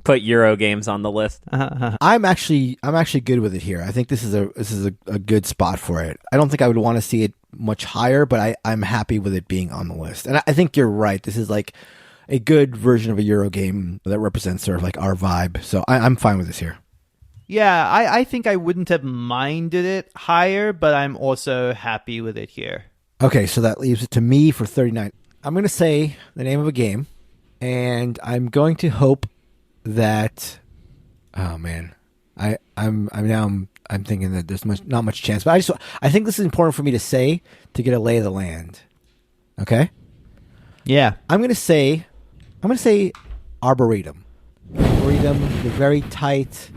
put Euro games on the list. I'm actually good with it here. I think this is a good spot for it. I don't think I would want to see it much higher, but I'm happy with it being on the list. And I think you're right. This is like a good version of a Euro game that represents sort of like our vibe. So I'm fine with this here. Yeah, I think I wouldn't have minded it higher, but I'm also happy with it here. Okay, so that leaves it to me for 39. I'm going to say the name of a game, and I'm going to hope that. Oh man, I'm thinking that there's not much chance, but I think this is important for me to say to get a lay of the land. Okay. Yeah, I'm going to say Arboretum. Arboretum, the very tight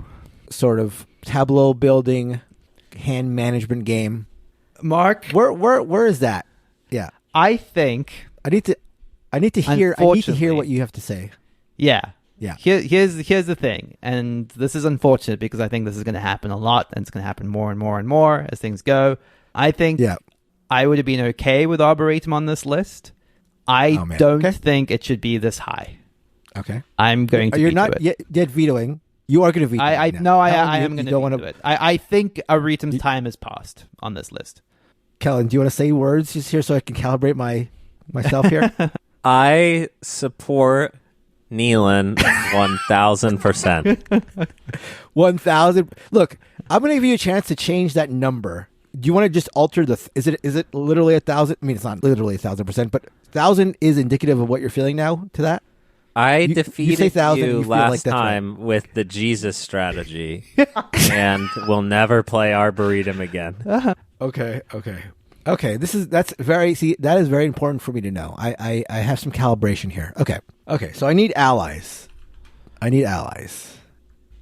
sort of tableau building, hand management game. Mark, where is that? Yeah, I think I need to hear what you have to say. Yeah. Yeah. Here's the thing, and this is unfortunate because I think this is going to happen a lot, and it's going to happen more and more and more as things go. I think I would have been okay with Arboretum on this list. I don't think it should be this high. Okay. I'm going to You're veto not it. yet vetoing. You are going to veto I it. I am going to veto it. I think Arboretum's time has passed on this list. Kellen, do you want to say words just here so I can calibrate myself here? I support Nealon 1,000%. 1,000. Look, I'm going to give you a chance to change that number. Do you want to just alter the? Is it literally 1,000? I mean, it's not literally 1,000%, but 1,000 is indicative of what you're feeling now. To that, I defeated you last like time with the Jesus strategy, and will never play Arboretum again. Okay. Okay, that is very important for me to know. I have some calibration here. Okay, so I need allies.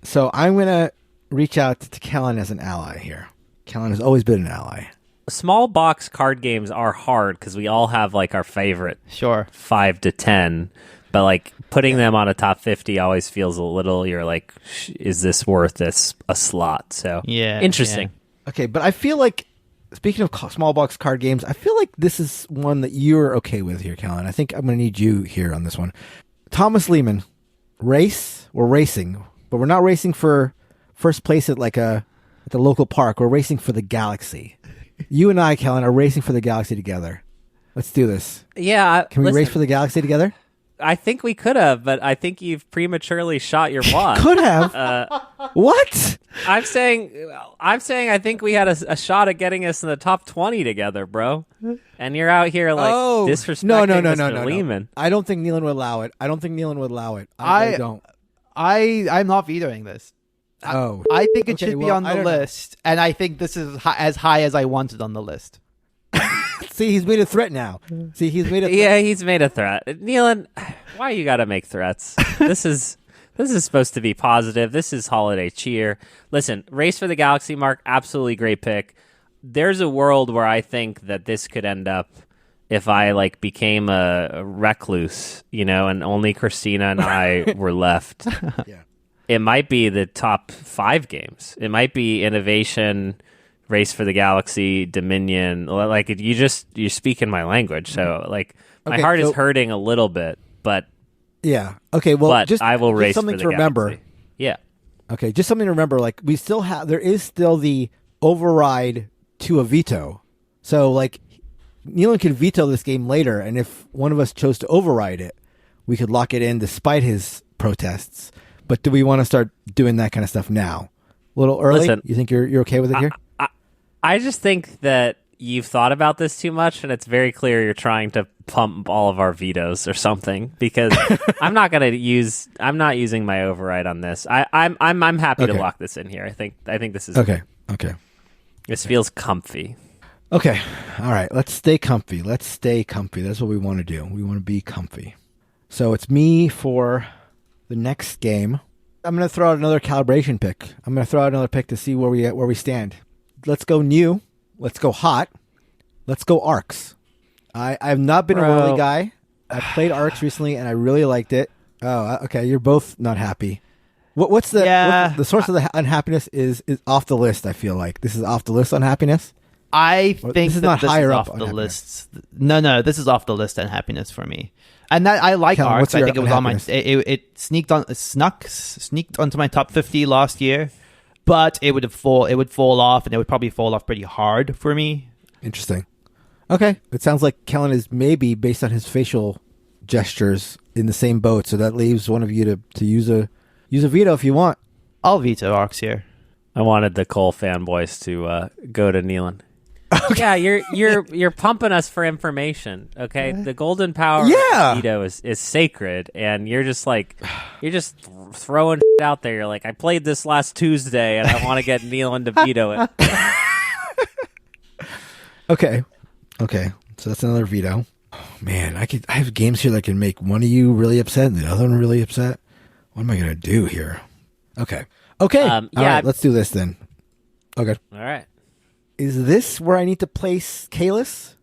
So I'm gonna reach out to Kellen as an ally here. Kellen has always been an ally. Small box card games are hard because we all have like our favorite 5 to 10, but like putting them on a top 50 always feels a little, you're like, is this worth a slot? So interesting. Yeah. Okay, but I feel like, speaking of small box card games, I feel like this is one that you're okay with here, Kellen. I think I'm going to need you here on this one. Thomas Lehman, we're racing, but we're not racing for first place at the local park. We're racing for the galaxy. You and I, Kellen, are racing for the galaxy together. Let's do this. Yeah. Can we race for the galaxy together? I think we could have, but I think you've prematurely shot your wad. Could have? What? I'm saying I think we had a shot at getting us in the top 20 together, bro. And you're out here disrespecting Mr. Lehman. I don't think Nealon would allow it. I don't. I'm not vetoing this. I think it should be on the list, and I think this is as high as I wanted on the list. See, he's made a threat now. Yeah, he's made a threat. Nealon, why you gotta make threats? This is supposed to be positive. This is holiday cheer. Listen, Race for the Galaxy, Mark, absolutely great pick. There's a world where I think that this could end up if I became a recluse, and only Christina and I were left. Yeah. It might be the top 5 games. It might be Innovation, Race for the Galaxy, Dominion. You're speaking my language, so my heart is hurting a little bit, but yeah. Okay. Well, I will race something for the to remember. Galaxy. Yeah. Okay, just something to remember. There is still the override to a veto. So Nealon could veto this game later, and if one of us chose to override it, we could lock it in despite his protests. But do we want to start doing that kind of stuff now? A little early? Listen, you think you're okay with it here? I just think that you've thought about this too much, and it's very clear you're trying to pump all of our vetoes or something. Because I'm not using my override on this. I'm happy to lock this in here. I think this is okay. This feels comfy. Okay, all right. Let's stay comfy. That's what we want to do. We want to be comfy. So it's me for the next game. I'm going to throw out another calibration pick. I'm going to throw out another pick to see where we stand. Let's go new. Let's go hot. Let's go arcs. I've not been a whirly guy. I played arcs recently and I really liked it. Oh, okay. You're both not happy. What's the source of the unhappiness is off the list. I feel like this is off the list unhappiness. I think this is not higher up off the list. No, this is off the list unhappiness for me. And that I like Kellen, arcs. I think it was on my. It sneaked onto my top 50 last year, but it would fall off, and it would probably fall off pretty hard for me. Interesting. Okay, it sounds like Kellen is maybe based on his facial gestures in the same boat. So that leaves one of you to use a veto if you want. I'll veto arcs here. I wanted the Cole fanboys to go to Nealon. Okay. Yeah, you're pumping us for information. Okay, the golden power of veto is sacred, and you're just throwing out there. You're like, I played this last Tuesday, and I want to get Nealon to veto it. Okay, so that's another veto. Oh, man, I have games here that can make one of you really upset and the other one really upset. What am I gonna do here? Okay. All right, let's do this then. Okay. All right. Is this where I need to place Caylus?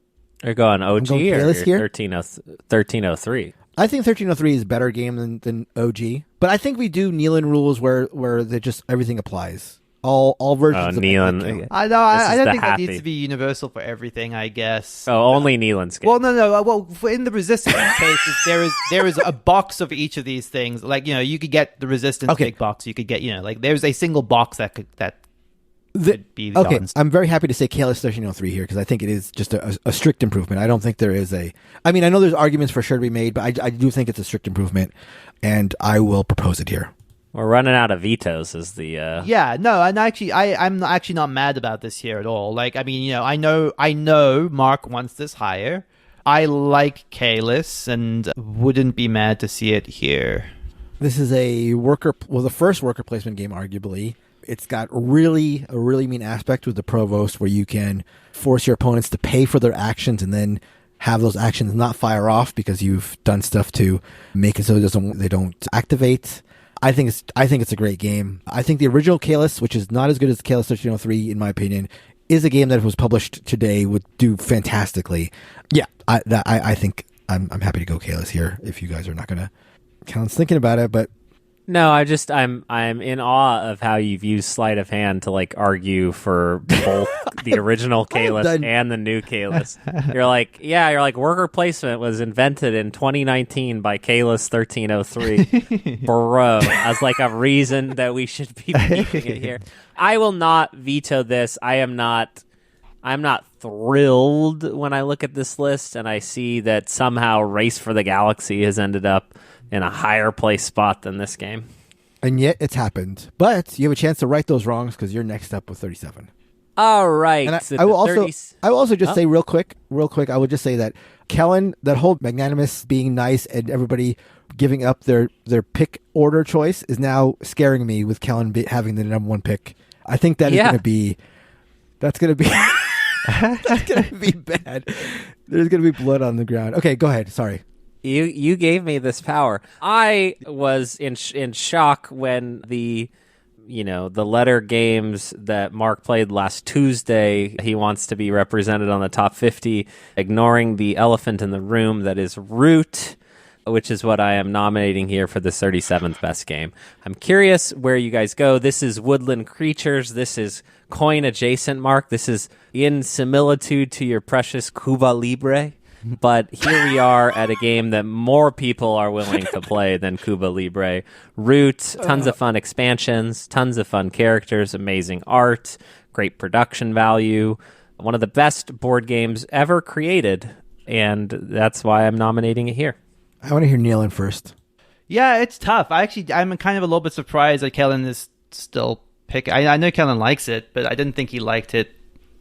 You're going OG or 1303? I think 1303 is a better game than OG. But I think we do Nealon rules where they just everything applies. All versions of Nealon. I know. I don't think that needs to be universal for everything, I guess. Oh, only Nealon's game. Well, no. Well, in the resistance cases, there is a box of each of these things. You could get the resistance big box. You could get, there's a single box that could be the okay, I'm very happy to say Caylus 1303 here because I think it is just a strict improvement. I don't think there is I know there's arguments for sure to be made, but I do think it's a strict improvement, and I will propose it here. We're running out of vetoes is the Yeah, no, and I'm actually not mad about this here at all. I know Mark wants this higher. I like Caylus and wouldn't be mad to see it here. This is the first worker placement game arguably It's got a really mean aspect with the Provost where you can force your opponents to pay for their actions and then have those actions not fire off because you've done stuff to make it so they don't activate. I think it's a great game. I think the original Caylus, which is not as good as the Caylus 1303 in my opinion, is a game that if it was published today would do fantastically. Yeah, I think I'm happy to go Caylus here if you guys are not going to. Callan's thinking about it, but no, I'm in awe of how you've used sleight of hand to like argue for both the original Caylus and the new Caylus. You're like worker placement was invented in 2019 by Caylus 1303. Bro, as like a reason that we should be beating it here. I will not veto this. I'm not thrilled when I look at this list and I see that somehow Race for the Galaxy has ended up in a higher place spot than this game. And yet it's happened. But you have a chance to right those wrongs because you're next up with 37. All right. And I will also just say real quick, I would just say that Kellen, that whole magnanimous being nice and everybody giving up their pick order choice is now scaring me with Kellen having the number one pick. I think that is going to be... That's going to be... that's going to be bad. There's going to be blood on the ground. Okay, go ahead. Sorry. You gave me this power. I was in shock when the letter games that Mark played last Tuesday, he wants to be represented on the top 50, ignoring the elephant in the room that is Root, which is what I am nominating here for the 37th best game. I'm curious where you guys go. This is Woodland Creatures. This is coin adjacent, Mark. This is in similitude to your precious Cuba Libre. But here we are at a game that more people are willing to play than Cuba Libre. Root, tons of fun expansions, tons of fun characters, amazing art, great production value, one of the best board games ever created, and that's why I'm nominating it here. I want to hear Neil in first. Yeah, it's tough. I'm kind of a little bit surprised that Kellen is still picking. I know Kellen likes it, but I didn't think he liked it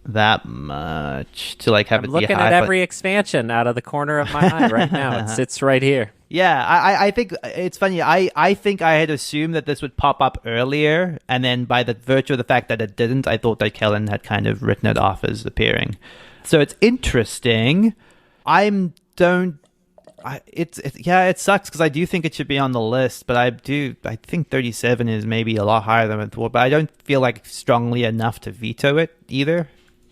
that much to like have it be high. Looking at every expansion out of the corner of my eye right now. It sits right here. Yeah, I think it's funny. I think I had assumed that this would pop up earlier, and then by the virtue of the fact that it didn't, I thought that Kellen had kind of written it off as appearing. So it's interesting. It sucks because I do think it should be on the list, but I think 37 is maybe a lot higher than I thought, but I don't feel like strongly enough to veto it either.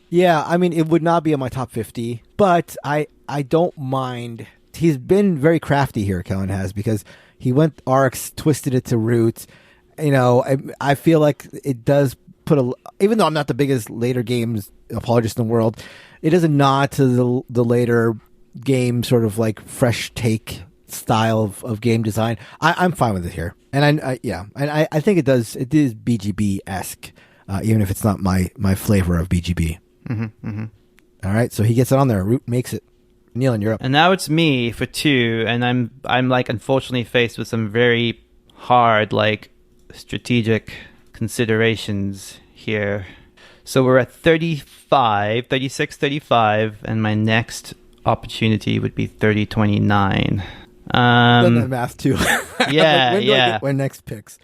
Yeah, I mean, it would not be on my top 50, but I don't mind. He's been very crafty here, Kellen has, because he went Arcs, twisted it to Root. I feel like it does put even though I'm not the biggest later games apologist in the world, it is a nod to the later game sort of like fresh take style of game design. I'm fine with it here. And I think it is BGB-esque, even if it's not my flavor of BGB. Mm-hmm, mm-hmm. All right, so he gets it on there. Root makes it. Neil, and you're up. And now it's me for 2, and I'm like unfortunately faced with some very hard like strategic considerations here. So we're at 35, 36, 35, and my next opportunity would be 30-29. Done that math too. Yeah. When next picks.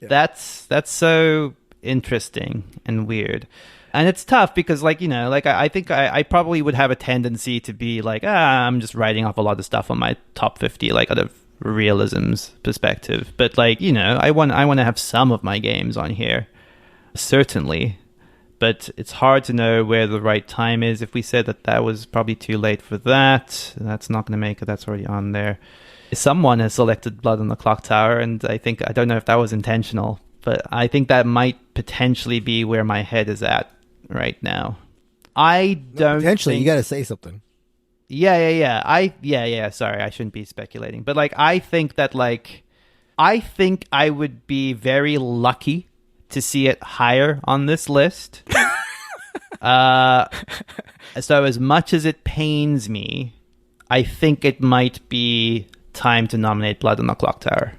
Yeah. That's so interesting and weird. And it's tough because, I think I probably would have a tendency to be like, I'm just writing off a lot of stuff on my top 50, like out of realism's perspective. But I want to have some of my games on here, certainly. But it's hard to know where the right time is. If we said that was probably too late for that, that's not going to make it. That's already on there. Someone has selected Blood on the Clocktower, and I don't know if that was intentional, but I think that might potentially be where my head is at right now. Potentially, you got to say something. Yeah. Sorry, I shouldn't be speculating, but I think that I think I would be very lucky to see it higher on this list. So as much as it pains me, I think it might be time to nominate Blood on the Clocktower.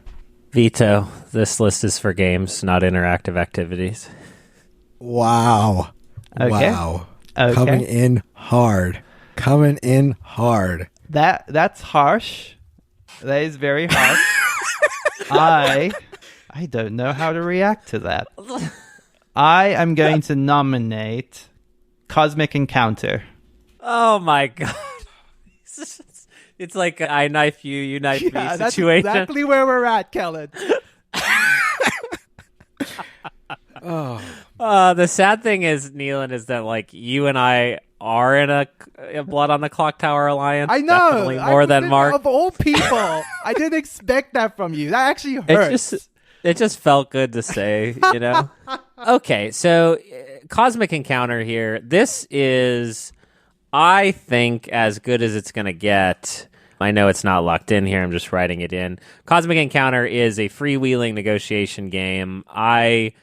Veto. This list is for games, not interactive activities. Wow. Okay. Wow. Okay. Coming in hard. That's harsh. That is very harsh. I don't know how to react to that. I am going to nominate Cosmic Encounter. Oh my god. It's like I knife you, you knife me situation. That's exactly where we're at, Kellen. The sad thing is, Neelan, is that like you and I are in a Blood on the Clocktower alliance. I know. Definitely more than Mark. Of all people, I didn't expect that from you. That actually hurts. It just felt good to say, you know? Okay, so Cosmic Encounter here. This is, I think, as good as it's going to get. I know it's not locked in here. I'm just writing it in. Cosmic Encounter is a freewheeling negotiation game. I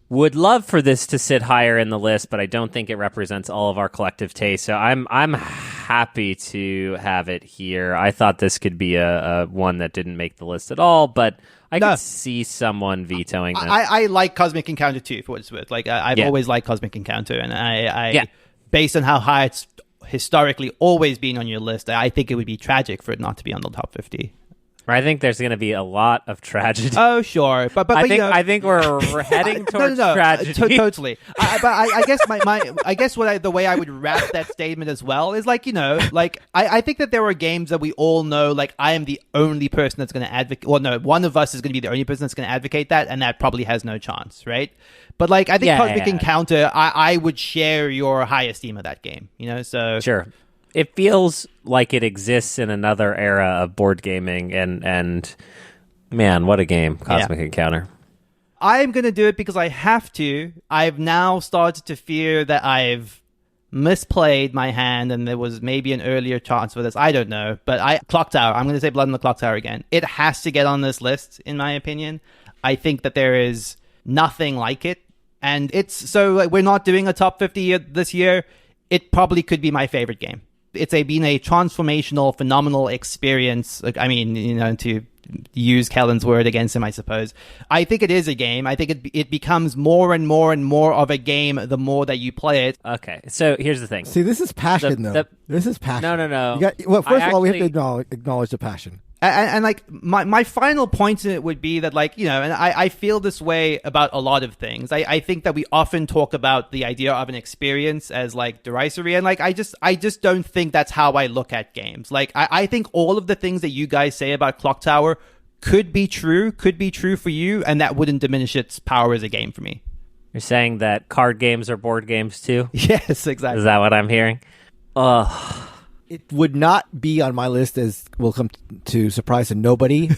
would love for this to sit higher in the list, but I don't think it represents all of our collective taste. So I'm happy to have it here. I thought this could be a one that didn't make the list at all, but I could see someone vetoing this. I like Cosmic Encounter too, for what it's worth. Like I've always liked Cosmic Encounter, and I based on how high it's historically always been on your list, I think it would be tragic for it not to be on the top 50. I think there's going to be a lot of tragedy. Oh, sure, but I think we're heading towards tragedy. Totally. I guess the way I would wrap that statement as well is like, you know, like I think that there are games that we all know, like I am the only person that's going to advocate. Well, no, one of us is going to be the only person that's going to advocate that, and that probably has no chance, right? But like I think Cosmic Encounter, I would share your high esteem of that game, you know. So sure. It feels like it exists in another era of board gaming, and man, what a game, Cosmic Encounter. I'm going to do it because I have to. I've now started to fear that I've misplayed my hand and there was maybe an earlier chance for this. I don't know. But Clocktower, I'm going to say Blood on the Clocktower again. It has to get on this list, in my opinion. I think that there is nothing like it. And it's so like, we're not doing a top 50 this year. It probably could be my favorite game. It's been a transformational, phenomenal experience. Like, I mean, you know, to use Kellen's word against him, I suppose. I think it is a game. I think it becomes more and more and more of a game the more that you play it. Okay, so here's the thing. See, this is passion, though. This is passion. No. First of all, we have to acknowledge the passion. And like my final point to it would be that, like, you know, and I feel this way about a lot of things. I think that we often talk about the idea of an experience as like derisory, and like I just don't think that's how I look at games. Like I think all of the things that you guys say about Clocktower could be true for you, and that wouldn't diminish its power as a game for me. You're saying that card games are board games too? Yes, exactly. Is that what I'm hearing? Ugh. It would not be on my list, as will come to surprise to nobody,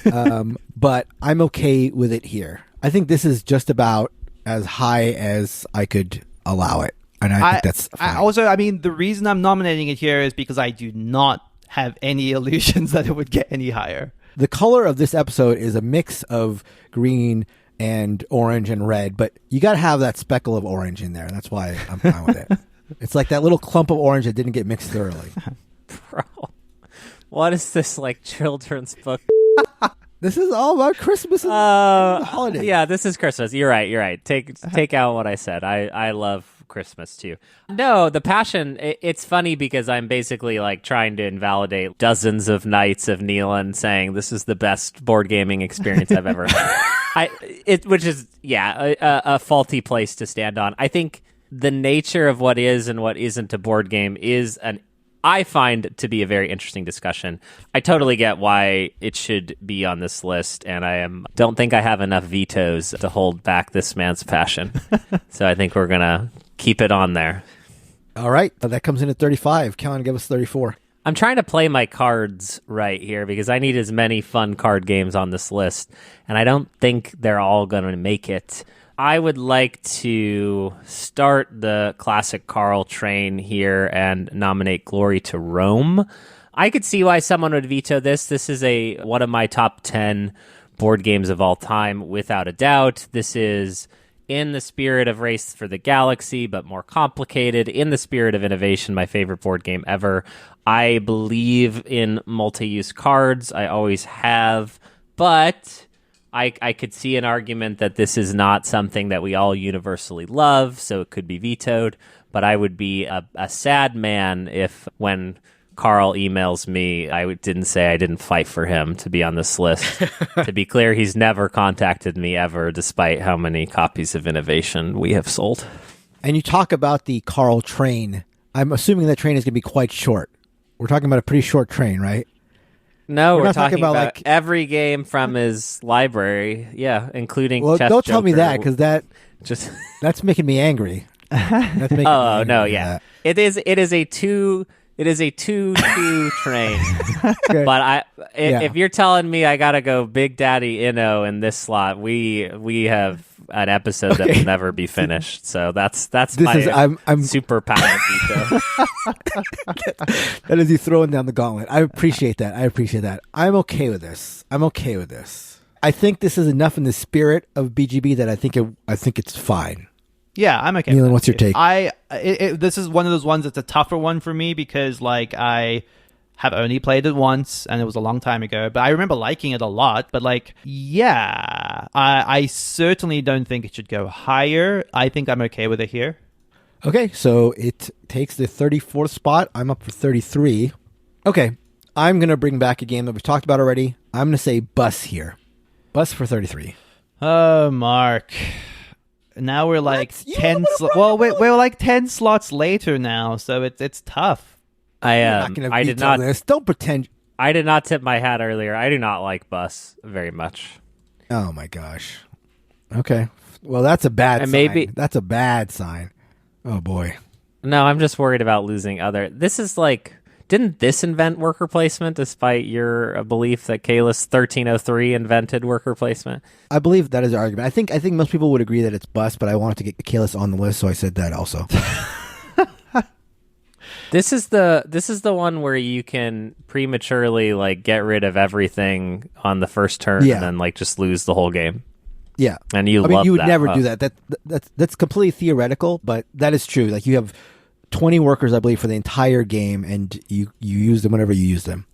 but I'm okay with it here. I think this is just about as high as I could allow it, and I think that's fine. I mean, the reason I'm nominating it here is because I do not have any illusions that it would get any higher. The color of this episode is a mix of green and orange and red, but you got to have that speckle of orange in there. That's why I'm fine with it. It's like that little clump of orange that didn't get mixed thoroughly. Bro, what is this, like, children's book? This is all about Christmas and the holidays. Yeah, this is Christmas. You're right. Take out what I said. I love Christmas too. No, the passion, it's funny because I'm basically like trying to invalidate dozens of nights of Neelan saying this is the best board gaming experience I've ever had. Which is a faulty place to stand on. I think the nature of what is and what isn't a board game is I find to be a very interesting discussion. I totally get why it should be on this list, and don't think I have enough vetoes to hold back this man's passion. So I think we're going to keep it on there. All right. That comes in at 35. Kellen, give us 34. I'm trying to play my cards right here because I need as many fun card games on this list, and I don't think they're all going to make it. I would like to start the classic Carl train here and nominate Glory to Rome. I could see why someone would veto this. This is one of my top 10 board games of all time, without a doubt. This is in the spirit of Race for the Galaxy, but more complicated. In the spirit of innovation, my favorite board game ever. I believe in multi-use cards. I always have, but I could see an argument that this is not something that we all universally love, so it could be vetoed. But I would be a sad man if, when Carl emails me, I didn't say I didn't fight for him to be on this list. To be clear, he's never contacted me ever, despite how many copies of Innovation we have sold. And you talk about the Carl train. I'm assuming that train is going to be quite short. We're talking about a pretty short train, right? No, we're not talking about like every game from his library. Yeah, including Well, Chess don't tell me Joker. that, because Just that's making me angry. That's making me oh angry no, with yeah, that. it is a two train. Okay. But Yeah. if you're telling me I gotta go Big Daddy Inno in this slot, we have an episode that will never be finished. So that's my I'm superpower veto. That is you throwing down the gauntlet. I appreciate that. I'm okay with this. I think this is enough in the spirit of BGB that I think it's fine. Yeah, I'm okay. Nealon, with what's that your too. take? This is one of those ones that's a tougher one for me because like I have only played it once and it was a long time ago, but I remember liking it a lot. But like, yeah, I certainly don't think it should go higher. I think I'm okay with it here. Okay, so it takes the 34th spot. I'm up for 33. Okay, I'm going to bring back a game that we've talked about already. I'm going to say Bus here. Bus for 33. Oh, Mark. Now we're like You 10 we're like 10 slots later now, so it's tough. You're not gonna I did veto not. this. Don't pretend. I did not tip my hat earlier. I do not like Bus very much. Oh my gosh. Okay. Well, that's a bad And sign. maybe- That's a bad sign. Oh boy. No, I'm just worried about losing other. This is like, didn't this invent worker placement? Despite your belief that Caylus 1303 invented worker placement. I believe that is the argument. I think most people would agree that it's Bus, but I wanted to get Caylus on the list, so I said that also. This is the one where you can prematurely like get rid of everything on the first turn Yeah. and then like just lose the whole game. Yeah. And you I mean, love you would that, never huh? do that. That's completely theoretical, but that is true. Like you have 20 workers, I believe, for the entire game, and you use them whenever you use them.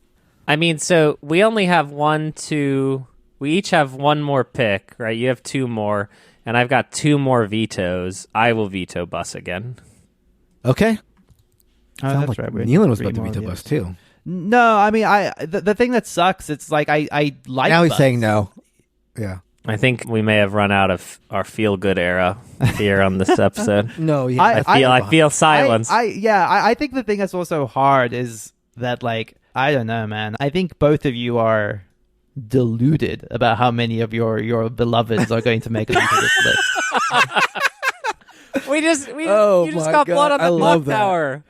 I mean, so we only have we each have one more pick, right? You have two more, and I've got two more vetoes. I will veto Bus again. Okay. Sounds That's like right. Nealon was about to veto Bus too. No, I mean, the thing that sucks, it's like I like Now he's Bus. saying no. Yeah. I think we may have run out of our feel-good era here on this episode. No, yeah. I feel silence. I think the thing that's also hard is that, like, I don't know, man. I think both of you are deluded about how many of your beloveds are going to make it into this list. you just my got blood God, on I the love that. Clocktower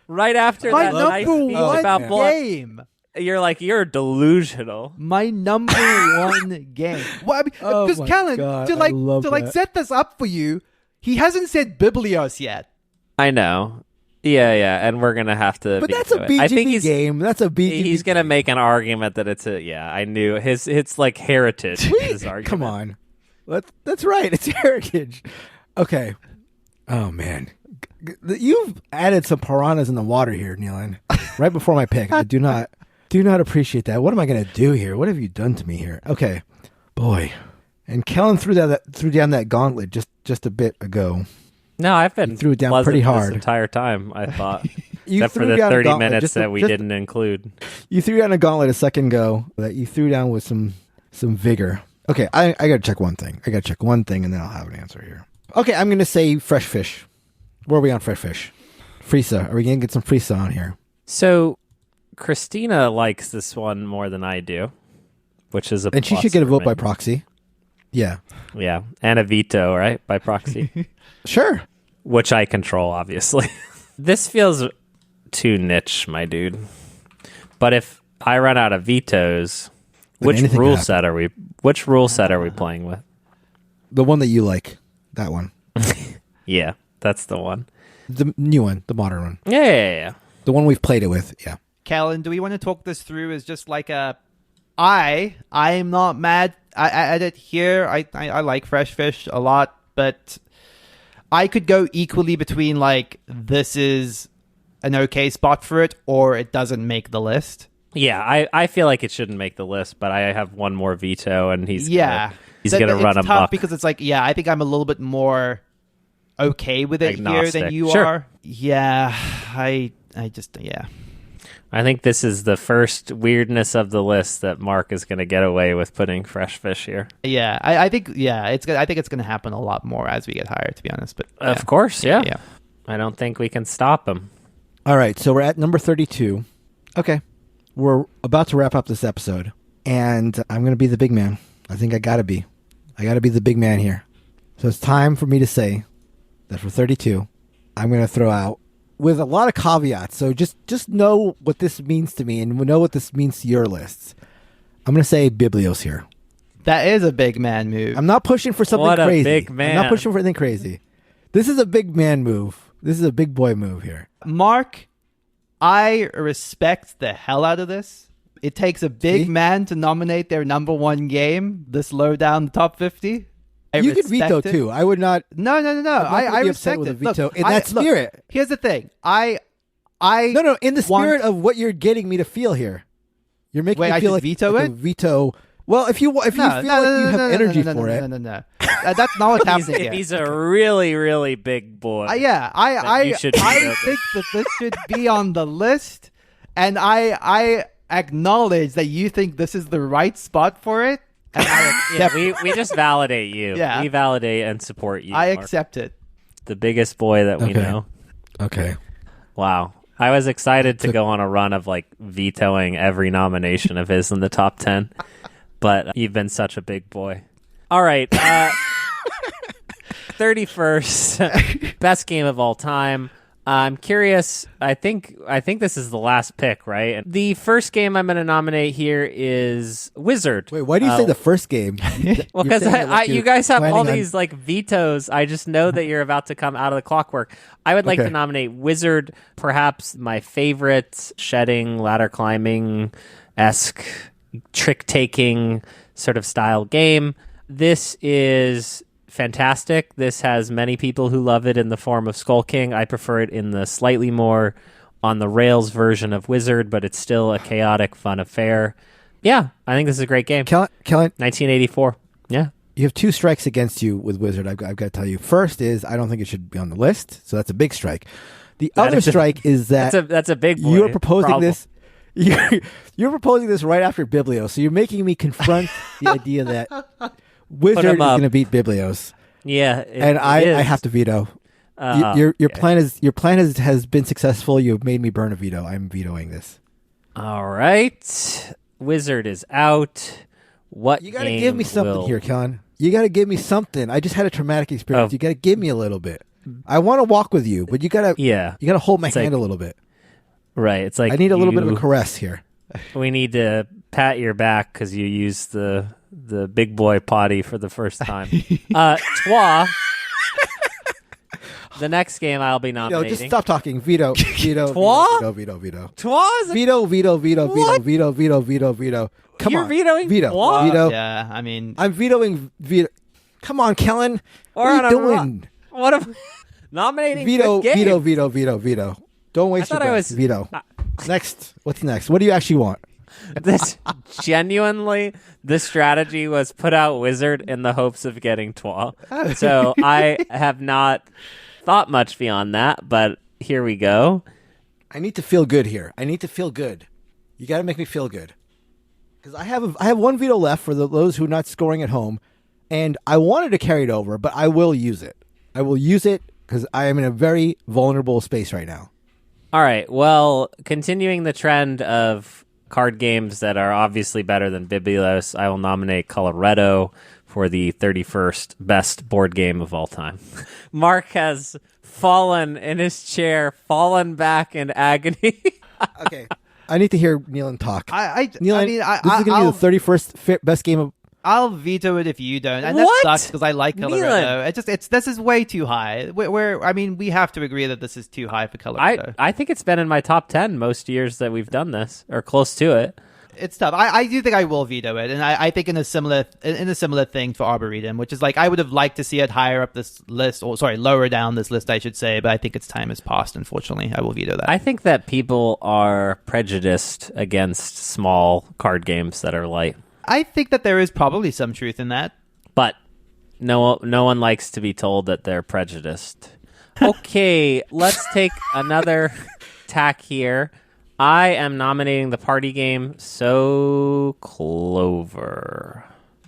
right after My that nice number speech one about blood. game. You're like, you're delusional. My number one game. Well, I mean, Oh because my Callan, God, to I love like that. set this up for you, he hasn't said Biblios yet. I know. Yeah, and we're gonna have to. But that's a veto it. I think BGB game. That's a BGB. he's gonna make an argument that it's a. Yeah, I knew it's like heritage. His argument. Come on. That's right. It's heritage. Okay. Oh, man. You've added some piranhas in the water here, Nealon. Right before my pick. I do not appreciate that. What am I going to do here? What have you done to me here? Okay. Boy. And Kellen threw down that gauntlet just a bit ago. No, I've been threw it down pleasant pretty hard. this entire time. I thought, You except for threw the down a 30 gauntlet, minutes that we didn't include. You threw down a gauntlet a second ago that you threw down with some vigor. Okay, I got to check one thing. And then I'll have an answer here. Okay, I'm going to say fresh fish. Where are we on fresh fish? Friesa. Are we going to get some Friesa on here? So, Christina likes this one more than I do, which is a And she plus should get a for vote me. by proxy. Yeah. Yeah, and a veto, right, by proxy, Sure. which I control, obviously. This feels too niche, my dude. But if I run out of vetoes, Then which anything rule can set are we? Which rule set are we playing with? The one that you like. That one. Yeah, that's the one. The new one. The modern one. Yeah. The one we've played it with. Yeah. Callan, do we want to talk this through as just like a... I'm not mad at it here. I like fresh fish a lot, but I could go equally between like this is an okay spot for it or it doesn't make the list. Yeah, I feel like it shouldn't make the list, but I have one more veto, and he's Yeah. gonna run it's a tough buck. because it's like, yeah, I think I'm a little bit more okay with it here Agnostic. than you Sure. are. Yeah, I just, yeah. I think this is the first weirdness of the list that Mark is going to get away with putting fresh fish here. Yeah, I think I think it's going to happen a lot more as we get higher, to be honest. But Of course, yeah. I don't think we can stop him. All right, so we're at number 32. Okay, we're about to wrap up this episode, and I'm going to be the big man. I think I got to be. I got to be the big man here. So it's time for me to say that for 32, I'm going to throw out, with a lot of caveats, so just know what this means to me and know what this means to your lists. I'm going to say Biblios here. that is a big man move. I'm not pushing for something What a crazy. big man. I'm not pushing for anything crazy. This is a big man move. This is a big boy move here. Mark, I respect the hell out of this. It takes a big man to nominate their number one game this low down the top 50. You could veto too. I would not. No. I be respect upset with it. a veto Look, in that spirit. Look, here's the thing. I No. In the spirit of what you're getting me to feel here, you're making me feel like veto a it. Veto. Well, if you feel like you have energy for it, no. That's not what's happening here. If he's a really, really big boy. I you should think that this should be on the list, and I acknowledge that you think this is the right spot for it. And we just validate you. Yeah. We validate and support you. I Mark. accept it. The biggest boy that we know. Okay. Wow. I was excited to go on a run of like vetoing every nomination of his in the top 10, but you've been such a big boy. All right. 31st, best game of all time. I'm curious. I think this is the last pick, right? The first game I'm going to nominate here is Wizard. Wait, why do you say the first game? Well, because you guys have all these like vetoes. I just know that you're about to come out of the clockwork. I would like to nominate Wizard, perhaps my favorite shedding, ladder climbing-esque, trick-taking sort of style game. This is fantastic. This has many people who love it in the form of Skull King. I prefer it in the slightly more on the rails version of Wizard, but it's still a chaotic, fun affair. Yeah, I think this is a great game. Kellen, 1984. Yeah. You have two strikes against you with Wizard. I've got to tell you. First is I don't think it should be on the list, so that's a big strike. The other strike is that that's a big boy you're proposing problem. this. You're proposing this right after Biblios, so you're making me confront the idea that Wizard is going to beat Biblios. Yeah, and I have to veto. Your plan has been successful. You've made me burn a veto. I'm vetoing this. All right, Wizard is out. What you got to give me something here, Kellen. You got to give me something. I just had a traumatic experience. You got to give me a little bit. I want to walk with you, but you got to hold my hand a little bit. Right. It's like I need a little bit of a caress here. We need to pat your back because you used the big boy potty for the first time. Twa. The next game I'll be nominating. Just stop talking. Veto. Twa? Veto. Twa is veto. Come You're on. vetoing veto. Twa? Veto. Yeah, I mean, I'm vetoing veto. Come on, Kellen. What are you doing? What am nominating? Veto. good games. Veto. Don't waste your breath. Veto. Next. What's next? What do you actually want? This genuinely, the strategy was put out Wizard in the hopes of getting Twa. So I have not thought much beyond that, but here we go. I need to feel good here. You got to make me feel good. Because I have one veto left for those who are not scoring at home, and I wanted to carry it over, but I will use it. I will use it because I am in a very vulnerable space right now. All right. Well, continuing the trend of card games that are obviously better than Biblios, I will nominate Colorado for the 31st best board game of all time. Mark has fallen in his chair, fallen back in agony. Okay. I need to hear Neelan talk. Neelan, this is going to be the 31st best game of... I'll veto it if you don't, and What? that sucks because I like Colorado. This is way too high. We have to agree that this is too high for Colorado. I think it's been in my top 10 most years that we've done this, or close to it. It's tough. I do think I will veto it, and I think in a similar thing for Arboretum, which is like I would have liked to see it higher up this list, or sorry, lower down this list, I should say. But I think its time has passed. Unfortunately, I will veto that. I think that people are prejudiced against small card games that are light. I think that there is probably some truth in that. But no one likes to be told that they're prejudiced. Okay, let's take another tack here. I am nominating the party game So Clover.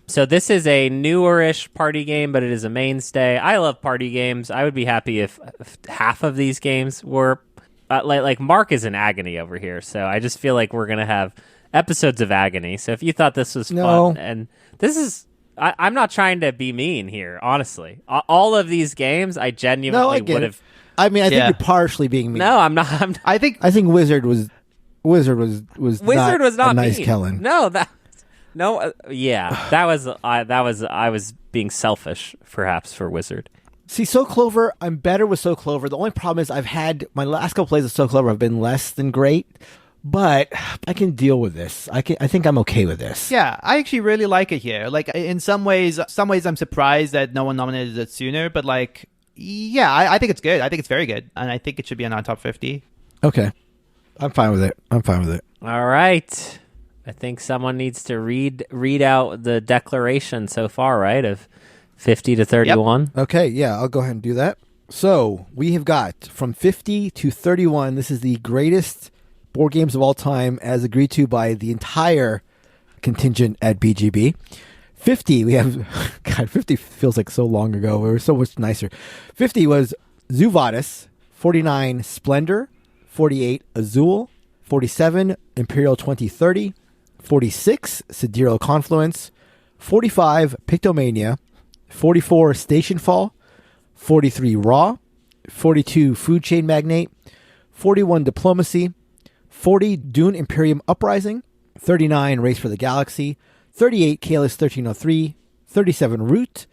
So this is a newer-ish party game, but it is a mainstay. I love party games. I would be happy if half of these games were... like Mark is in agony over here, so I just feel like we're going to have episodes of agony. So if you thought this was fun, and this is... I'm not trying to be mean here, honestly. All of these games, I genuinely would have... I mean, I think you're partially being mean. No, I'm not. I think Wizard was not a nice mean. Kellen. No, I was being selfish, perhaps, for Wizard. See, So Clover, I'm better with So Clover. The only problem is I've had my last couple plays of So Clover have been less than great, but I can deal with this. I think I'm okay with this. Yeah, I actually really like it here. Like in some ways I'm surprised that no one nominated it sooner, but like, yeah, I think it's good. I think it's very good, and I think it should be on our top 50. Okay, I'm fine with it. All right. I think someone needs to read out the declaration so far, right? Of 50 to 31. Yep. Okay, yeah, I'll go ahead and do that. So we have got from 50 to 31. This is the greatest board games of all time, as agreed to by the entire contingent at BGB. 50, we have... God, 50 feels like so long ago. We were so much nicer. 50 was Vadis. 49, Splendor. 48, Azul. 47, Imperial 2030. 46, Sidereal Confluence. 45, Pictomania. 44, Stationfall. 43, Raw. 42, Food Chain Magnate. 41, Diplomacy. 40, Dune Imperium Uprising. 39, Race for the Galaxy. 38, Caylus 1303. 37, Root.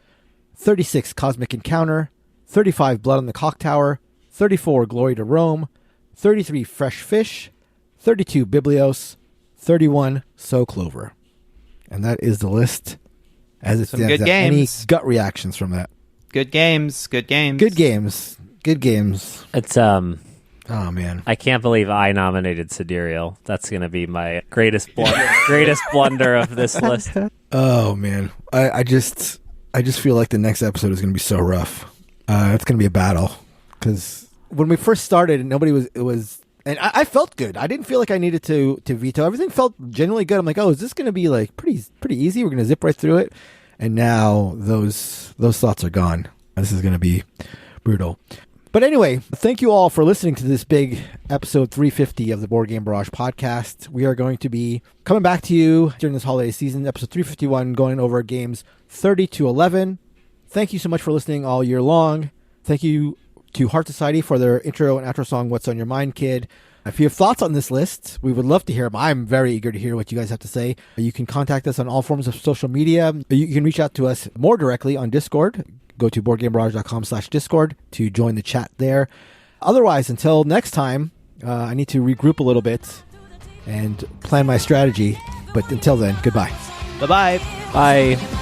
36, Cosmic Encounter. 35, Blood on the Clocktower. 34, Glory to Rome. 33, Fresh Fish. 32, Biblios. 31, So Clover. And that is the list as it stands. Good games. Any gut reactions from that? Good games. It's Oh man, I can't believe I nominated Sidereal. That's going to be my greatest blunder of this list. Oh man, I just feel like the next episode is going to be so rough. It's going to be a battle because when we first started, nobody was. And I felt good. I didn't feel like I needed to veto. Everything felt genuinely good. I'm like, oh, is this going to be like pretty easy? We're going to zip right through it. And now those thoughts are gone. This is going to be brutal. But anyway, thank you all for listening to this big episode 350 of the Board Game Barrage podcast. We are going to be coming back to you during this holiday season, episode 351, going over games 30 to 11. Thank you so much for listening all year long. Thank you to Heart Society for their intro and outro song, What's on Your Mind, Kid. If you have thoughts on this list, we would love to hear them. I'm very eager to hear what you guys have to say. You can contact us on all forms of social media. You can reach out to us more directly on Discord. Go to boardgamebarrage.com/Discord to join the chat there. Otherwise, until next time, I need to regroup a little bit and plan my strategy. But until then, goodbye. Bye-bye. Bye.